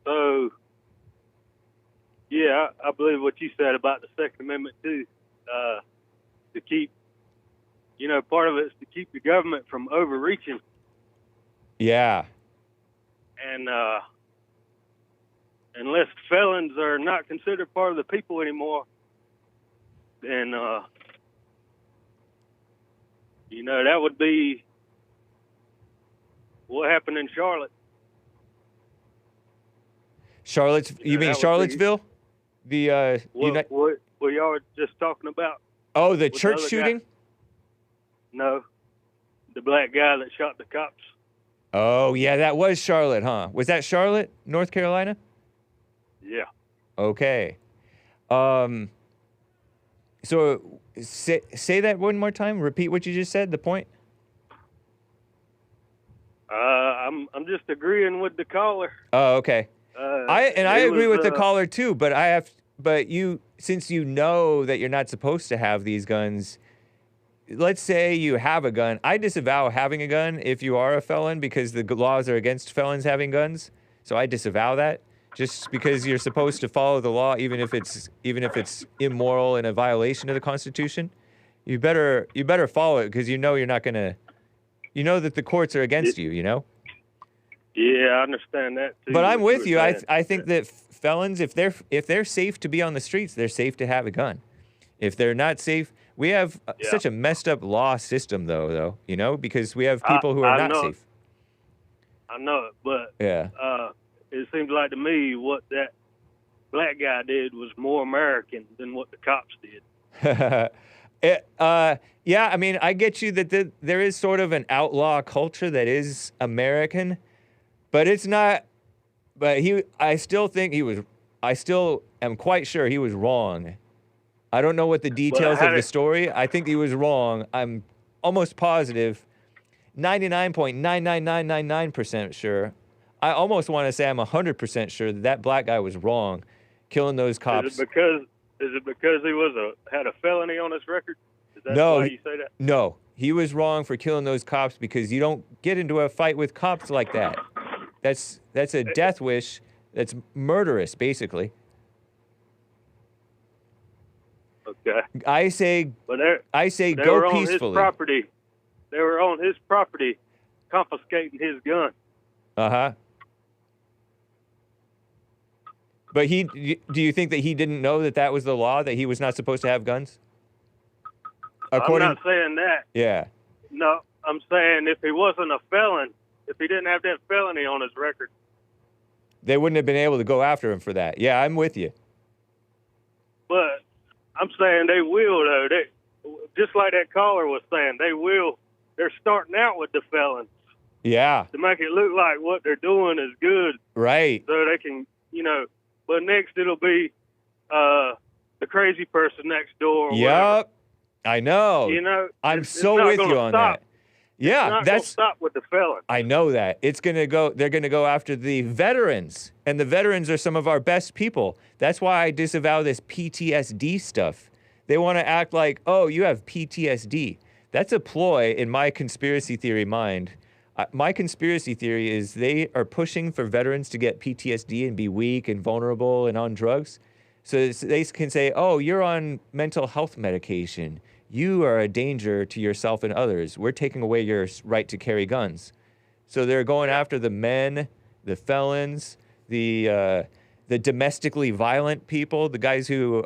So, yeah, I believe what you said about the Second Amendment too. To keep, part of it is to keep the government from overreaching. Yeah. And unless felons are not considered part of the people anymore, then that would be what happened in Charlotte. You mean Charlottesville? What y'all were just talking about? Oh, the church shooting? Guy? No, the black guy that shot the cops. Oh, yeah, that was Charlotte, huh? Was that Charlotte, North Carolina? Yeah. Okay. So say that one more time. Repeat what you just said, the point. I'm just agreeing with the caller. Oh, okay. I agree with the caller too, but since you know that you're not supposed to have these guns, let's say you have a gun. I disavow having a gun if you are a felon because the laws are against felons having guns. So I disavow that just because you're supposed to follow the law, even if it's immoral and a violation of the Constitution. You better follow it because you're not gonna. You know that the courts are against you. You know. Yeah, I understand that too. But I'm with you. I think that felons, if they're safe to be on the streets, they're safe to have a gun. If they're not safe, we have such a messed up law system, though, because we have people who are not safe. I know it, but yeah, it seems like to me what that black guy did was more American than what the cops did. Yeah, I mean, I get you that there is sort of an outlaw culture that is American, but it's not. But I still think I still am quite sure he was wrong. I don't know what the details of the story. I think he was wrong. I'm almost positive, 99.99999% sure. I almost want to say I'm 100% sure that black guy was wrong, killing those cops. Is it because he had a felony on his record? Is that No, why you say that? No, he was wrong for killing those cops because you don't get into a fight with cops like that. That's a death wish. That's murderous, basically. Okay. I say go peacefully. They were on his property, confiscating his gun. Uh-huh. But do you think that he didn't know that was the law, that he was not supposed to have guns? I'm not saying that. Yeah. No, I'm saying if he wasn't a felon, if he didn't have that felony on his record, they wouldn't have been able to go after him for that. Yeah, I'm with you. But I'm saying they will, though. Just like that caller was saying, they're starting out with the felons. Yeah. To make it look like what they're doing is good. Right. So they can, but next it'll be the crazy person next door. Or yep. I know. I'm so with you on that. Yeah, that's stop with the felon. I know that. They're gonna go after the veterans. And the veterans are some of our best people. That's why I disavow this PTSD stuff. They want to act like, oh, you have PTSD. That's a ploy in my conspiracy theory mind. My conspiracy theory is they are pushing for veterans to get PTSD and be weak and vulnerable and on drugs. So they can say, oh, you're on mental health medication. You are a danger to yourself and others. We're taking away your right to carry guns. So they're going after the men, the felons, the domestically violent people, the guys who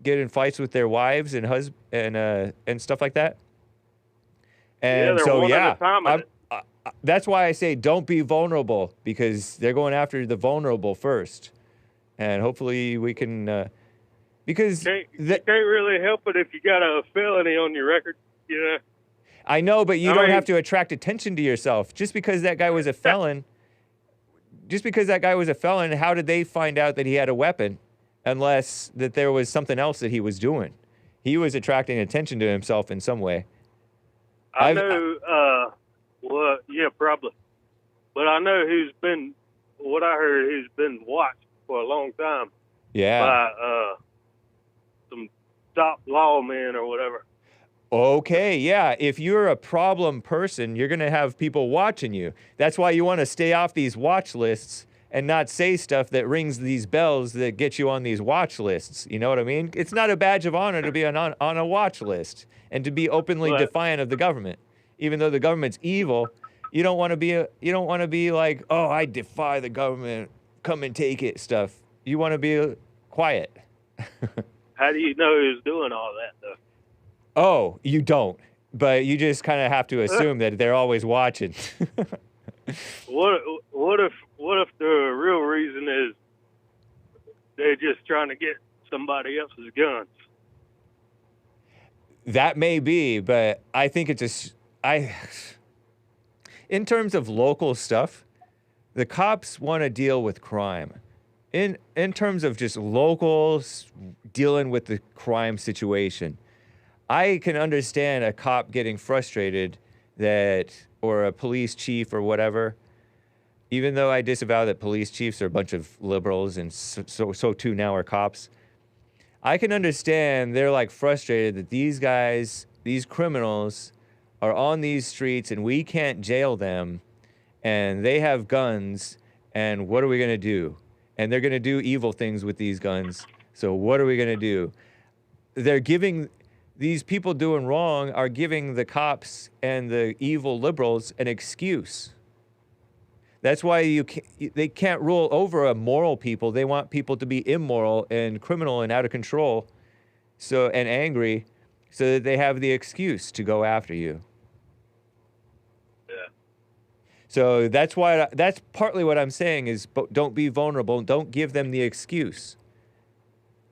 get in fights with their wives and and stuff like that. And that's why I say don't be vulnerable, because they're going after the vulnerable first. And hopefully we can... Because you can't really help it if you got a felony on your record, I know, but you don't have to attract attention to yourself. Just because that guy was a felon, how did they find out that he had a weapon unless that there was something else that he was doing? He was attracting attention to himself in some way. I know, probably. But I know he's been watched for a long time. Yeah. By, some top lawmen or whatever. Okay, yeah. If you're a problem person, you're going to have people watching you. That's why you want to stay off these watch lists and not say stuff that rings these bells that get you on these watch lists. You know what I mean? It's not a badge of honor to be on a watch list and to be openly defiant of the government. Even though the government's evil, you don't want to be like, oh, I defy the government, come and take it stuff. You want to be quiet. How do you know who's doing all that, though? Oh, you don't. But you just kind of have to assume that they're always watching. What if the real reason is they're just trying to get somebody else's guns? That may be, but I think in terms of local stuff, the cops want to deal with crime. In terms of just locals dealing with the crime situation, I can understand a cop getting frustrated or a police chief or whatever, even though I disavow that police chiefs are a bunch of liberals and so too now are cops. I can understand they're like frustrated that these guys, these criminals, are on these streets and we can't jail them and they have guns and what are we going to do? And they're going to do evil things with these guns. So what are we going to do? These people doing wrong are giving the cops and the evil liberals an excuse. That's why they can't rule over a moral people. They want people to be immoral and criminal and out of control, and angry, so that they have the excuse to go after you. Yeah. So that's partly what I'm saying is don't be vulnerable. Don't give them the excuse.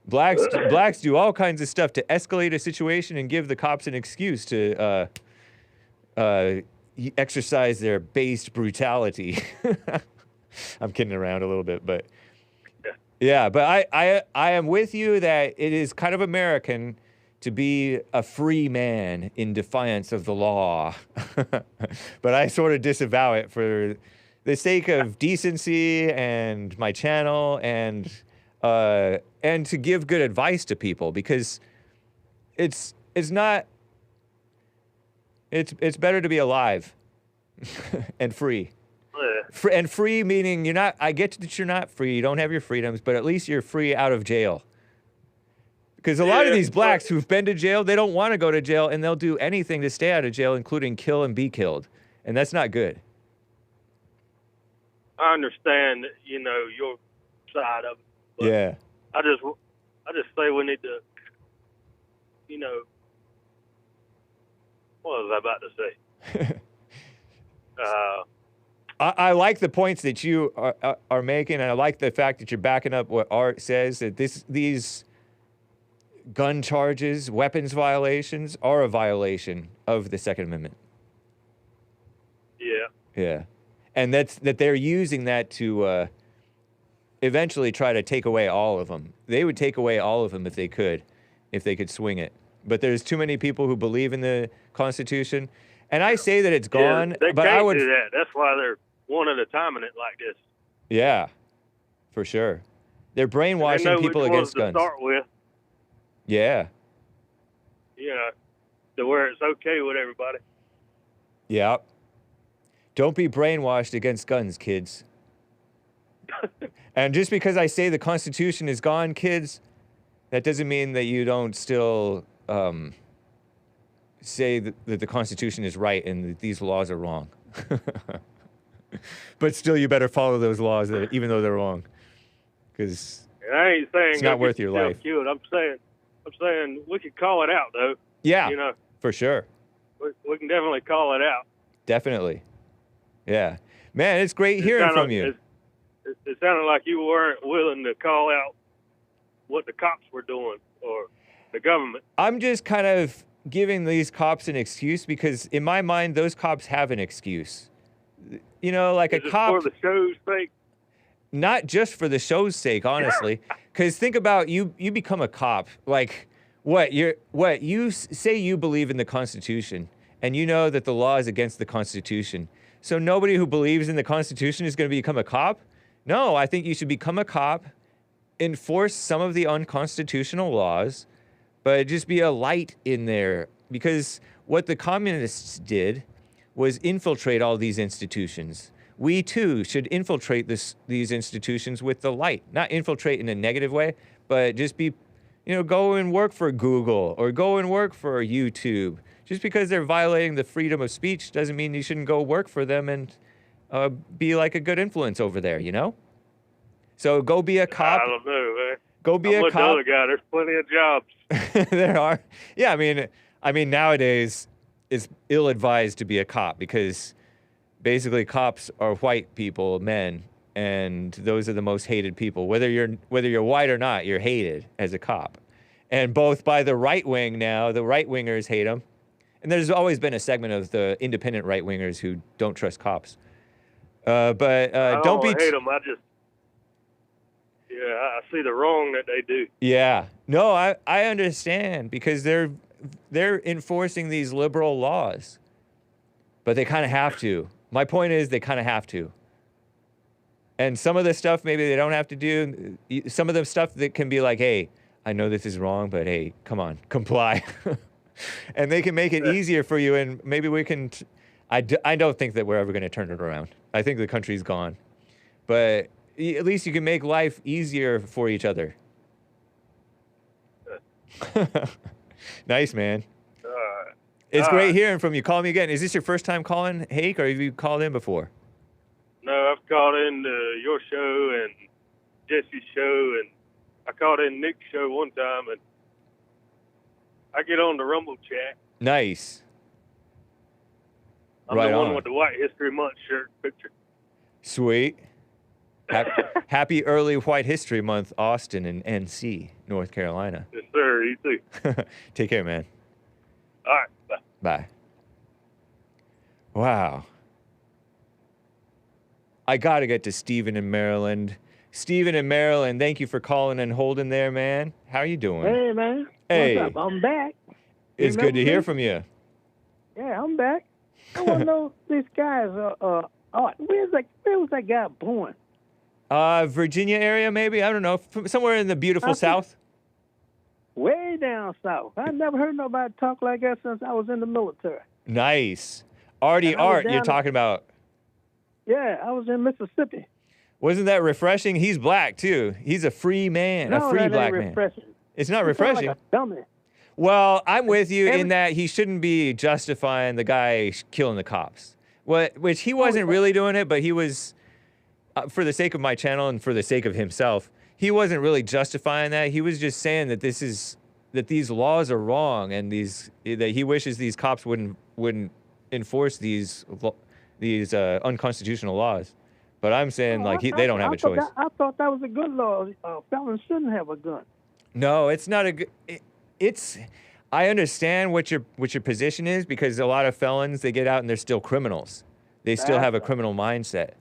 Blacks do all kinds of stuff to escalate a situation and give the cops an excuse to exercise their based brutality. I'm kidding around a little bit, but yeah, but I am with you that it is kind of American to be a free man in defiance of the law. But I sort of disavow it for the sake of decency and my channel and to give good advice to people, because it's better to be alive and free. And free meaning I get that you're not free, you don't have your freedoms, but at least you're free out of jail. Because a lot of these blacks who've been to jail, they don't want to go to jail, and they'll do anything to stay out of jail, including kill and be killed. And that's not good. I understand, your side of it. But Yeah. I just say we need to, what was I about to say? I like the points that you are making, and I like the fact that you're backing up what Art says, that these gun charges, weapons violations, are a violation of the Second Amendment. Yeah. Yeah. And that they're using that to eventually try to take away all of them. They would take away all of them if they could swing it. But there's too many people who believe in the Constitution. And I say that it's gone, they but can't I would do that. That's why they're one at a time in it like this. Yeah, for sure. They're brainwashing they know people which against ones guns. to start with, Yeah. To where it's okay with everybody. Yeah. Don't be brainwashed against guns, kids. And just because I say the Constitution is gone, kids, that doesn't mean that you don't still say that the Constitution is right and that these laws are wrong. But still, you better follow those laws, even though they're wrong, because I ain't saying it's not worth your life. Killed. I'm saying we could call it out, though. Yeah, for sure. We can definitely call it out. Definitely. Yeah. Man, it's great hearing from you. It sounded like you weren't willing to call out what the cops were doing or the government. I'm just kind of giving these cops an excuse because, in my mind, those cops have an excuse. Like a cop. For the show's sake? Not just for the show's sake, honestly. Because think about you become a cop. Like, you say you believe in the Constitution, and you know that the law is against the Constitution. So nobody who believes in the Constitution is going to become a cop? No, I think you should become a cop, enforce some of the unconstitutional laws, but just be a light in there. Because what the communists did was infiltrate all these institutions. We, too, should infiltrate these institutions with the light. Not infiltrate in a negative way, but just be, go and work for Google or go and work for YouTube. Just because they're violating the freedom of speech doesn't mean you shouldn't go work for them and be like a good influence over there, So go be a cop. I don't know, man. Go be a cop. The other guy. There's plenty of jobs. There are. Yeah, I mean, nowadays it's ill-advised to be a cop because basically cops are white people, men, and those are the most hated people. Whether you're white or not, you're hated as a cop. And both by the right wing now, the right-wingers hate them. And there's always been a segment of the independent right-wingers who don't trust cops. But don't be... I hate them. I see the wrong that they do. Yeah. No, I understand because they're enforcing these liberal laws. But they kind of have to. My point is they kind of have to. And some of the stuff maybe they don't have to do. Some of the stuff that can be like, hey, I know this is wrong, but hey, come on, comply. And they can make it easier for you, and maybe we can... I don't think that we're ever going to turn it around. I think the country's gone. But at least you can make life easier for each other. Nice, man. It's great hearing from you. Call me again. Is this your first time calling, Hake, or have you called in before? No, I've called in your show and Jesse's show, and I called in Nick's show one time, and I get on the Rumble chat. Nice. I'm right the one on. with the White History Month shirt picture. Sweet. Happy early White History Month, Austin and NC, North Carolina. Yes, sir. You too. Take care, man. All right. Bye. Bye. Wow. I got to get to Stephen in Maryland. Stephen in Maryland, thank you for calling and holding there, man. How are you doing? Hey, man. Hey. What's up? I'm back. It's good to hear from you. Yeah, I'm back. I want to know these guys. Where was that guy born? Virginia area, maybe? I don't know. Somewhere in the beautiful South? Way down south. I never heard nobody talk like that since I was in the military. Nice. Artie Art, you're talking about. Yeah, I was in Mississippi. Wasn't that refreshing? He's black, too. He's a free man, a free black man. It's not refreshing. Like a dummy. Well, I'm with you in that he shouldn't be justifying the guy killing the cops. Which he wasn't really doing it, but he was, for the sake of my channel and for the sake of himself, he wasn't really justifying that. He was just saying that these laws are wrong and that he wishes these cops wouldn't enforce these unconstitutional laws. But I'm saying they don't have a choice. I thought that was a good law. Felons shouldn't have a gun. No, it's not a good. I understand what your position is because a lot of felons, they get out and they're still criminals. They still have a criminal mindset.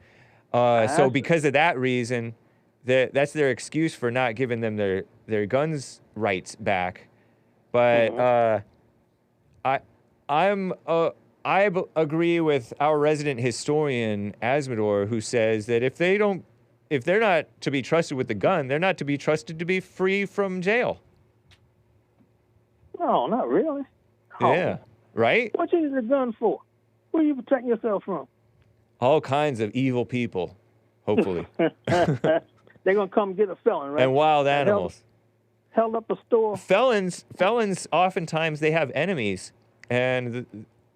So because of that reason, that's their excuse for not giving them their guns rights back. But I agree with our resident historian Asmodor, who says that if they're not to be trusted with the gun, they're not to be trusted to be free from jail. No, not really. Yeah, right? What you need a gun for? What are you protecting yourself from? All kinds of evil people, hopefully. They're going to come get a felon, right? And wild animals. Held up a store. Felons, oftentimes they have enemies, and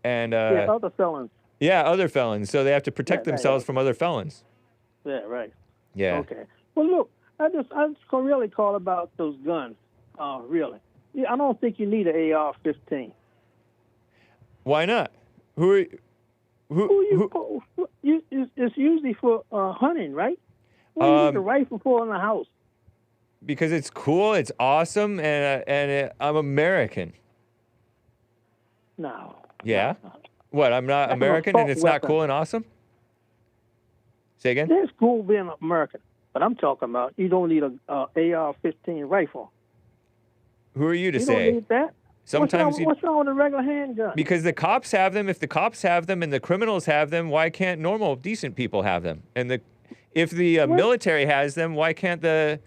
other felons. Yeah, other felons. So they have to protect themselves from other felons. Yeah, right. Yeah. Okay. Well, look, I just really call about those guns. Really. Yeah, I don't think you need an AR-15. Why not? It's usually for hunting, right? What do you need a rifle for in the house? Because it's cool, it's awesome, and I'm American. No. Yeah? What, I'm not American and it's not cool and awesome? Say again? It's cool being American, but I'm talking about you don't need a AR-15 rifle. Who are you to say? You don't need that. Sometimes what's wrong with a regular handgun? Because the cops have them. If the cops have them and the criminals have them, why can't normal, decent people have them? And if the military has them, why can't the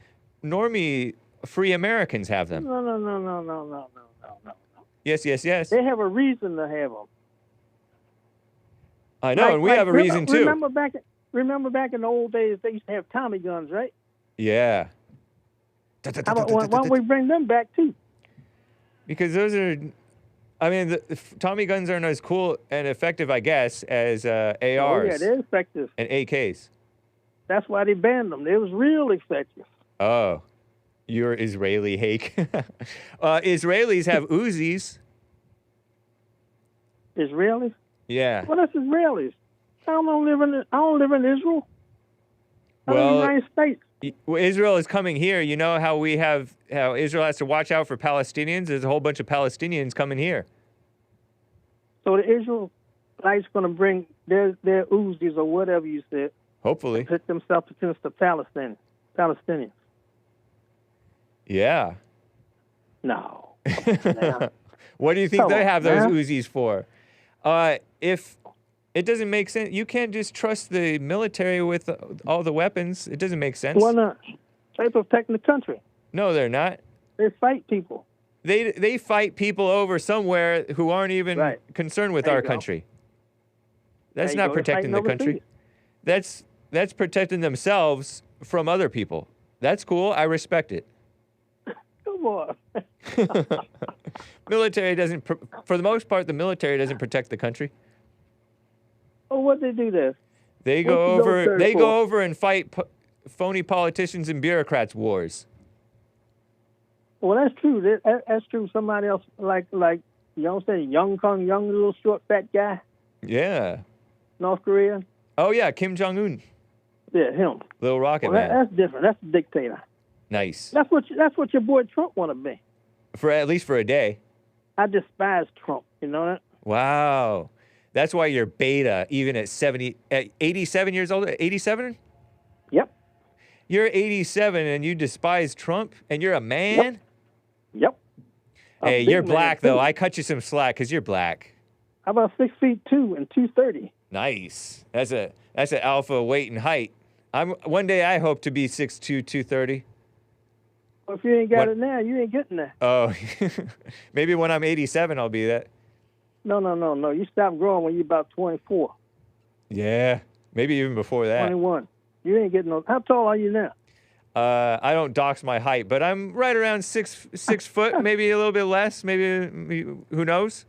normie, free Americans have them? No. Yes. They have a reason to have them. I know, and we have a reason too. Remember back in the old days, they used to have Tommy guns, right? Yeah. How about why don't we bring them back too? Because those are, the Tommy guns aren't as cool and effective, I guess, as ARs. Oh, yeah, they're effective. And AKs. That's why they banned them. They was real effective. Oh, you're Israeli, Hake. Israelis have Uzis. Israelis? Yeah. Well, that's Israelis. I don't live in Israel. I live in the United States. Israel is coming here. You know how Israel has to watch out for Palestinians? There's a whole bunch of Palestinians coming here. So the Israelites going to bring their Uzis or whatever you said. Hopefully. Put themselves against the Palestinians. Yeah. No. What do you think they have those Uzis for? If it doesn't make sense, you can't just trust the military with all the weapons. It doesn't make sense. Why not? They're protecting the country. No, they're not. They fight people. They fight people over somewhere who aren't even concerned with our country. That's not protecting the country. That's protecting themselves from other people. That's cool. I respect it. Come on. Military doesn't, for the most part, the military doesn't protect the country. Well, what they do there? They go over and fight phony politicians and bureaucrats wars. Well, that's true. That's true. Somebody else, like you know, say young little short fat guy. Yeah. North Korea. Oh yeah, Kim Jong-un. Yeah, him. Little Rocket Well, Man. that's different. That's a dictator. Nice. That's what your boy Trump want to be. For at least for a day. I despise Trump. You know that? Wow. That's why you're beta, even at 87 years old. 87? Yep. You're 87 and you despise Trump and you're a man? Yep. Hey, you're black, though. I cut you some slack because you're black. How about 6'2" and 230? Nice. That's an alpha weight and height. One day I hope to be 6'2", 230. Well, if you ain't got it now, you ain't getting there. Oh, maybe when I'm 87 I'll be that. No. You stop growing when you're about 24. Yeah, maybe even before that. 21. You ain't getting no. How tall are you now? I don't dox my height, but I'm right around six foot, maybe a little bit less. Maybe who knows?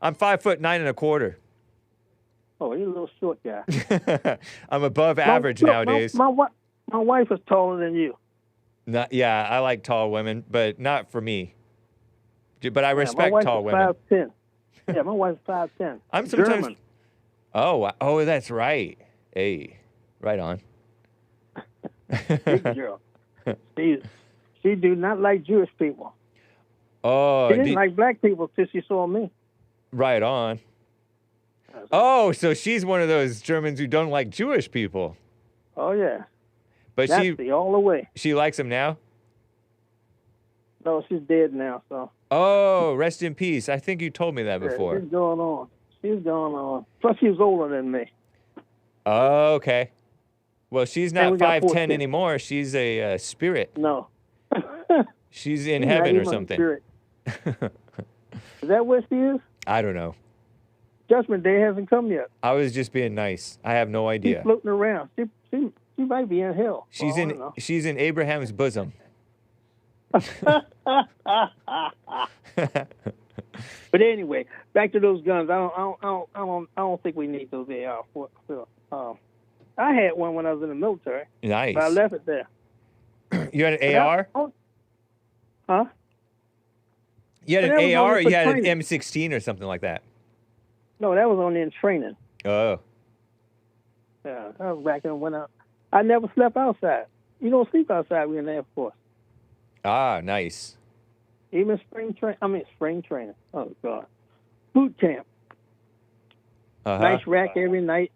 I'm 5'9" +1/4. Oh, you're a little short guy. I'm above average nowadays. My wife is taller than you. Yeah, I like tall women, but not for me. But I respect tall women. 5'10". Yeah, my wife's 5'10". I'm sometimes. German. Oh, that's right. Hey, right on. Big girl. She do not like Jewish people. Oh, she didn't like black people till she saw me. Right on. Oh, so she's one of those Germans who don't like Jewish people. Oh yeah. But Nazi all the way. She likes them now? No, she's dead now, so. Oh, rest in peace. I think you told me that before. She's going on. Plus, she's older than me. Oh, okay. Well, she's not 5'10" 4 anymore. She's a spirit. No. She's in heaven or something. Spirit. Is that where she is? I don't know. Judgment Day hasn't come yet. I was just being nice. I have no idea. She's floating around. She might be in hell. She's in Abraham's bosom. But anyway, back to those guns. I don't think we need those AR. I had one when I was in the military. Nice. But I left it there. You had an AR? Huh? You had an AR or you had an M16 or something like that? No, that was only in training. Oh. Yeah, that was back when I never slept outside. You don't sleep outside when you're in the Air Force. Ah, nice. Even spring training. Oh, God. Boot camp. Uh-huh. Nice rack every night.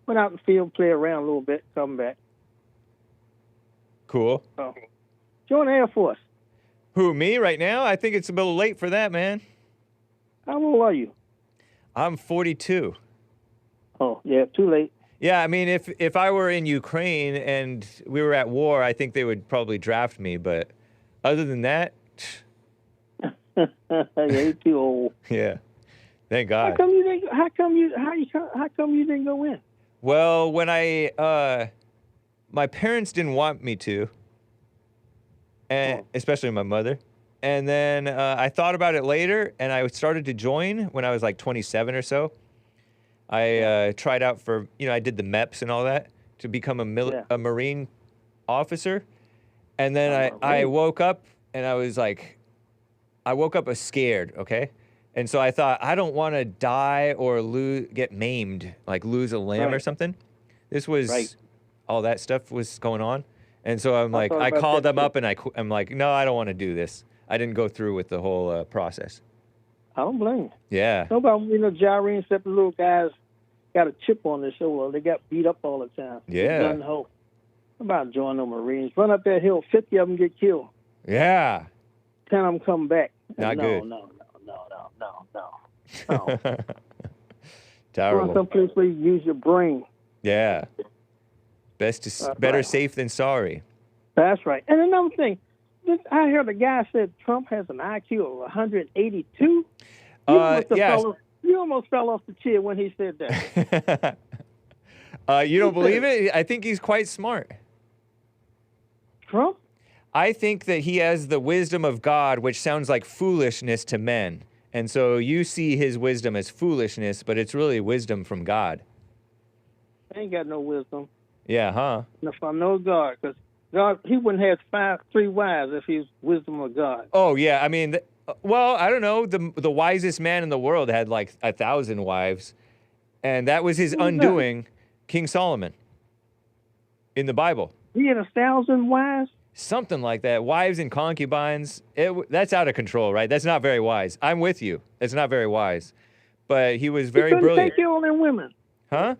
Went out in the field, play around a little bit, come back. Cool. So, join the Air Force. Who, me right now? I think it's a little late for that, man. How old are you? I'm 42. Oh, yeah, too late. Yeah, I mean, if I were in Ukraine and we were at war, I think they would probably draft me. But other than that, yeah, you're too old. Yeah, thank God. How come you didn't go in? Well, when my parents didn't want me to, and especially my mother. And then I thought about it later, and I started to join when I was like 27 or so. I tried out for, I did the MEPS and all that to become a Marine officer. And then I woke up and I was like, scared, okay? And so I thought, I don't want to die or get maimed, like lose a limb or something. This was, all that stuff was going on. And so I'm like, I called them up and I'm like, no, I don't want to do this. I didn't go through with the whole process. I don't blame you. Yeah. Nobody, Jyrene, except the little guys got a chip on their shoulder. They got beat up all the time. Yeah. Gun ho. How about joining the Marines? Run up that hill, 50 of them get killed. Yeah. 10 of them come back. Not good. No. Terrible. Run someplace where you use your brain. Yeah. Better safe than sorry. That's right. And another thing, I heard a guy said Trump has an IQ of 182. Yes. You almost fell off the chair when he said that. You don't believe it? I think he's quite smart. Trump? I think that he has the wisdom of God, which sounds like foolishness to men. And so you see his wisdom as foolishness, but it's really wisdom from God. I ain't got no wisdom. Yeah, huh? From no God, because God, he wouldn't have 3 wives if he's wisdom of God. Oh, yeah. I mean, well, I don't know. The wisest man in the world had like 1,000 wives, and that was his undoing, King Solomon. in the Bible. He had 1,000 wives? Something like that. Wives and concubines. That's out of control, right? That's not very wise. I'm with you. It's not very wise. But he was very he couldn't brilliant. take care of all them women. Huh?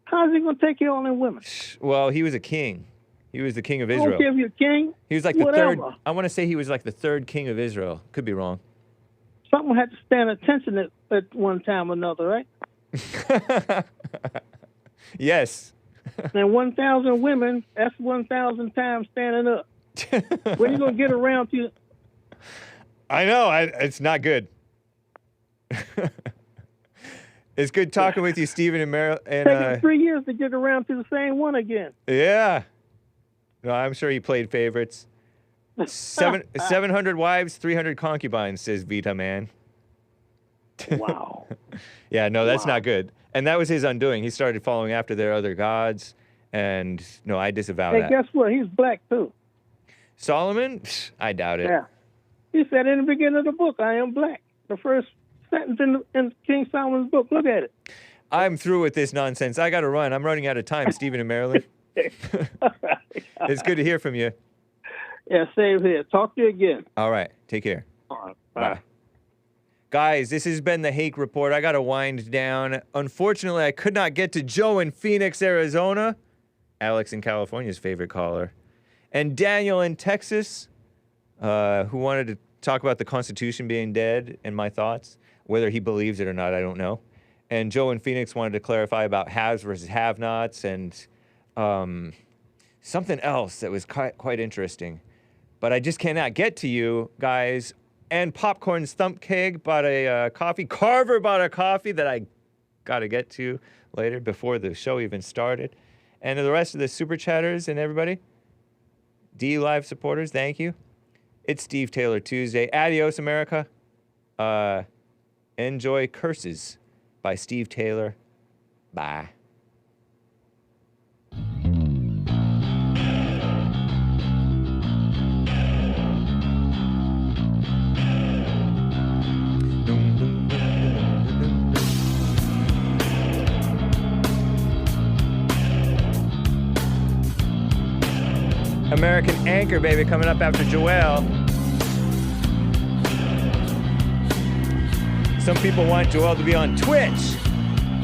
How's he going to take care of all them women? Well, he was a king. He was the king of I Israel. don't care if you're king. He was like whatever. the third. I want to say he was like the third king of Israel. Could be wrong. Something had to stand attention at one time or another, right? Yes. And 1,000 women, that's 1,000 times standing up. When you going to get around to... I know. It's not good. It's good talking with you, Stephen and Meryl. And taking 3 years to get around to the same one again. Yeah. No, I'm sure he played favorites. 700 wives, 300 concubines, says Vita Man. Wow. Yeah, no, that's not good. And that was his undoing. He started following after their other gods. And no, I disavow that. Hey, guess what? He's black, too. Solomon? Psh, I doubt it. Yeah. He said in the beginning of the book, I am black. The first sentence in King Solomon's book. Look at it. I'm through with this nonsense. I got to run. I'm running out of time, Stephen and Marilyn. It's good to hear from you. Yeah, same here. Talk to you again. All right. Take care. All right. Bye. Guys, this has been the Hake Report. I got to wind down. Unfortunately, I could not get to Joe in Phoenix, Arizona. Alex in California's favorite caller. And Daniel in Texas, who wanted to talk about the Constitution being dead and my thoughts. Whether he believes it or not, I don't know. And Joe in Phoenix wanted to clarify about haves versus have-nots and something else that was quite interesting. But I just cannot get to you guys. And Popcorn's Thump Keg bought a coffee. Carver bought a coffee that I got to get to later before the show even started. And the rest of the Super Chatters and everybody, D Live supporters, thank you. It's Steve Taylor Tuesday. Adios, America. Enjoy Curses by Steve Taylor. Bye. American Anchor, baby, coming up after Joelle. Some people want Joelle to be on Twitch.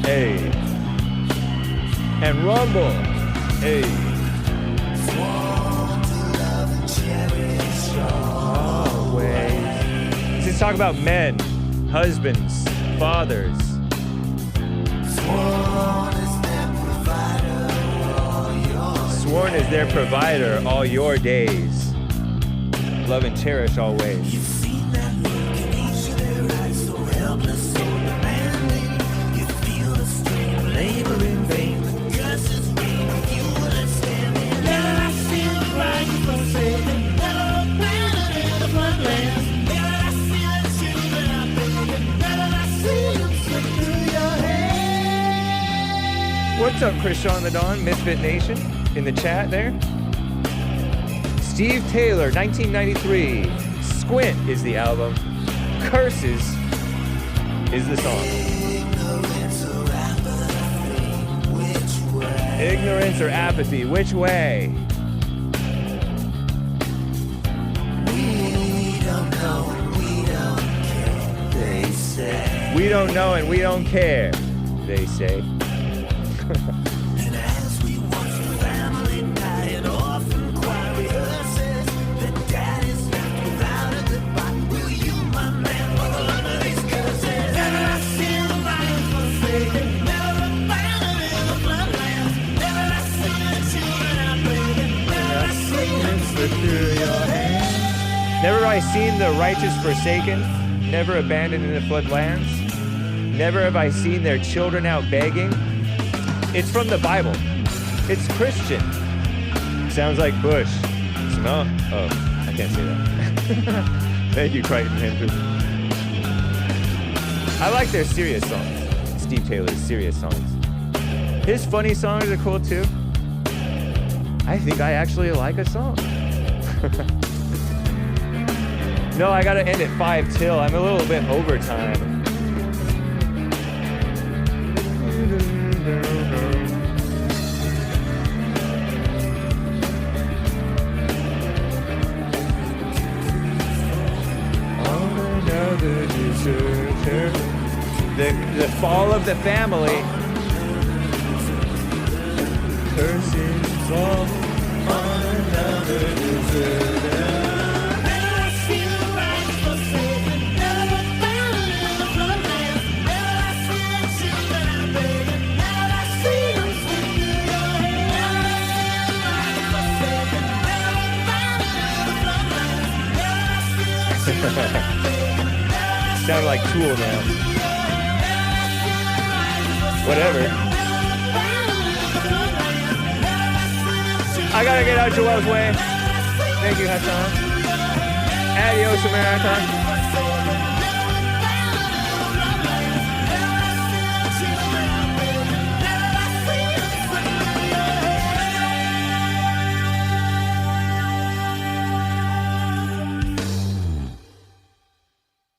Hey. And Rumble. Hey. Always. Let's just talk about men, husbands, fathers. Sworn is their provider all your days. Love and cherish always. You've seen that look in each of their eyes, so helpless, so demanding. You feel the strain, labor in vain. The curses reign, you understanding. Never I see the crying for saving. Never abandoned in the floodlands. Never I see the children are begging. Never I see them slip through your hands. What's up, Chris Shaw the Dawn, Misfit Nation? In the chat there. Steve Taylor, 1993. Squint is the album. Curses is the song. Ignorance or apathy, which way? We don't know and we don't care, they say. We don't know and we don't care, they say. Never have I seen the righteous forsaken, never abandoned in the floodlands. Never have I seen their children out begging. It's from the Bible. It's Christian. Sounds like Bush. Smell? Oh, I can't say that. Thank you, Crichton Hendry. I like their serious songs. Steve Taylor's serious songs. His funny songs are cool too. I think I actually like a song. No, I gotta end at 5 till. I'm a little bit overtime. The fall of the family. Curses fall on another deserter. Sound like Tool now. Whatever. I gotta get out Joel's way. Thank you, Hassan. Adios, America.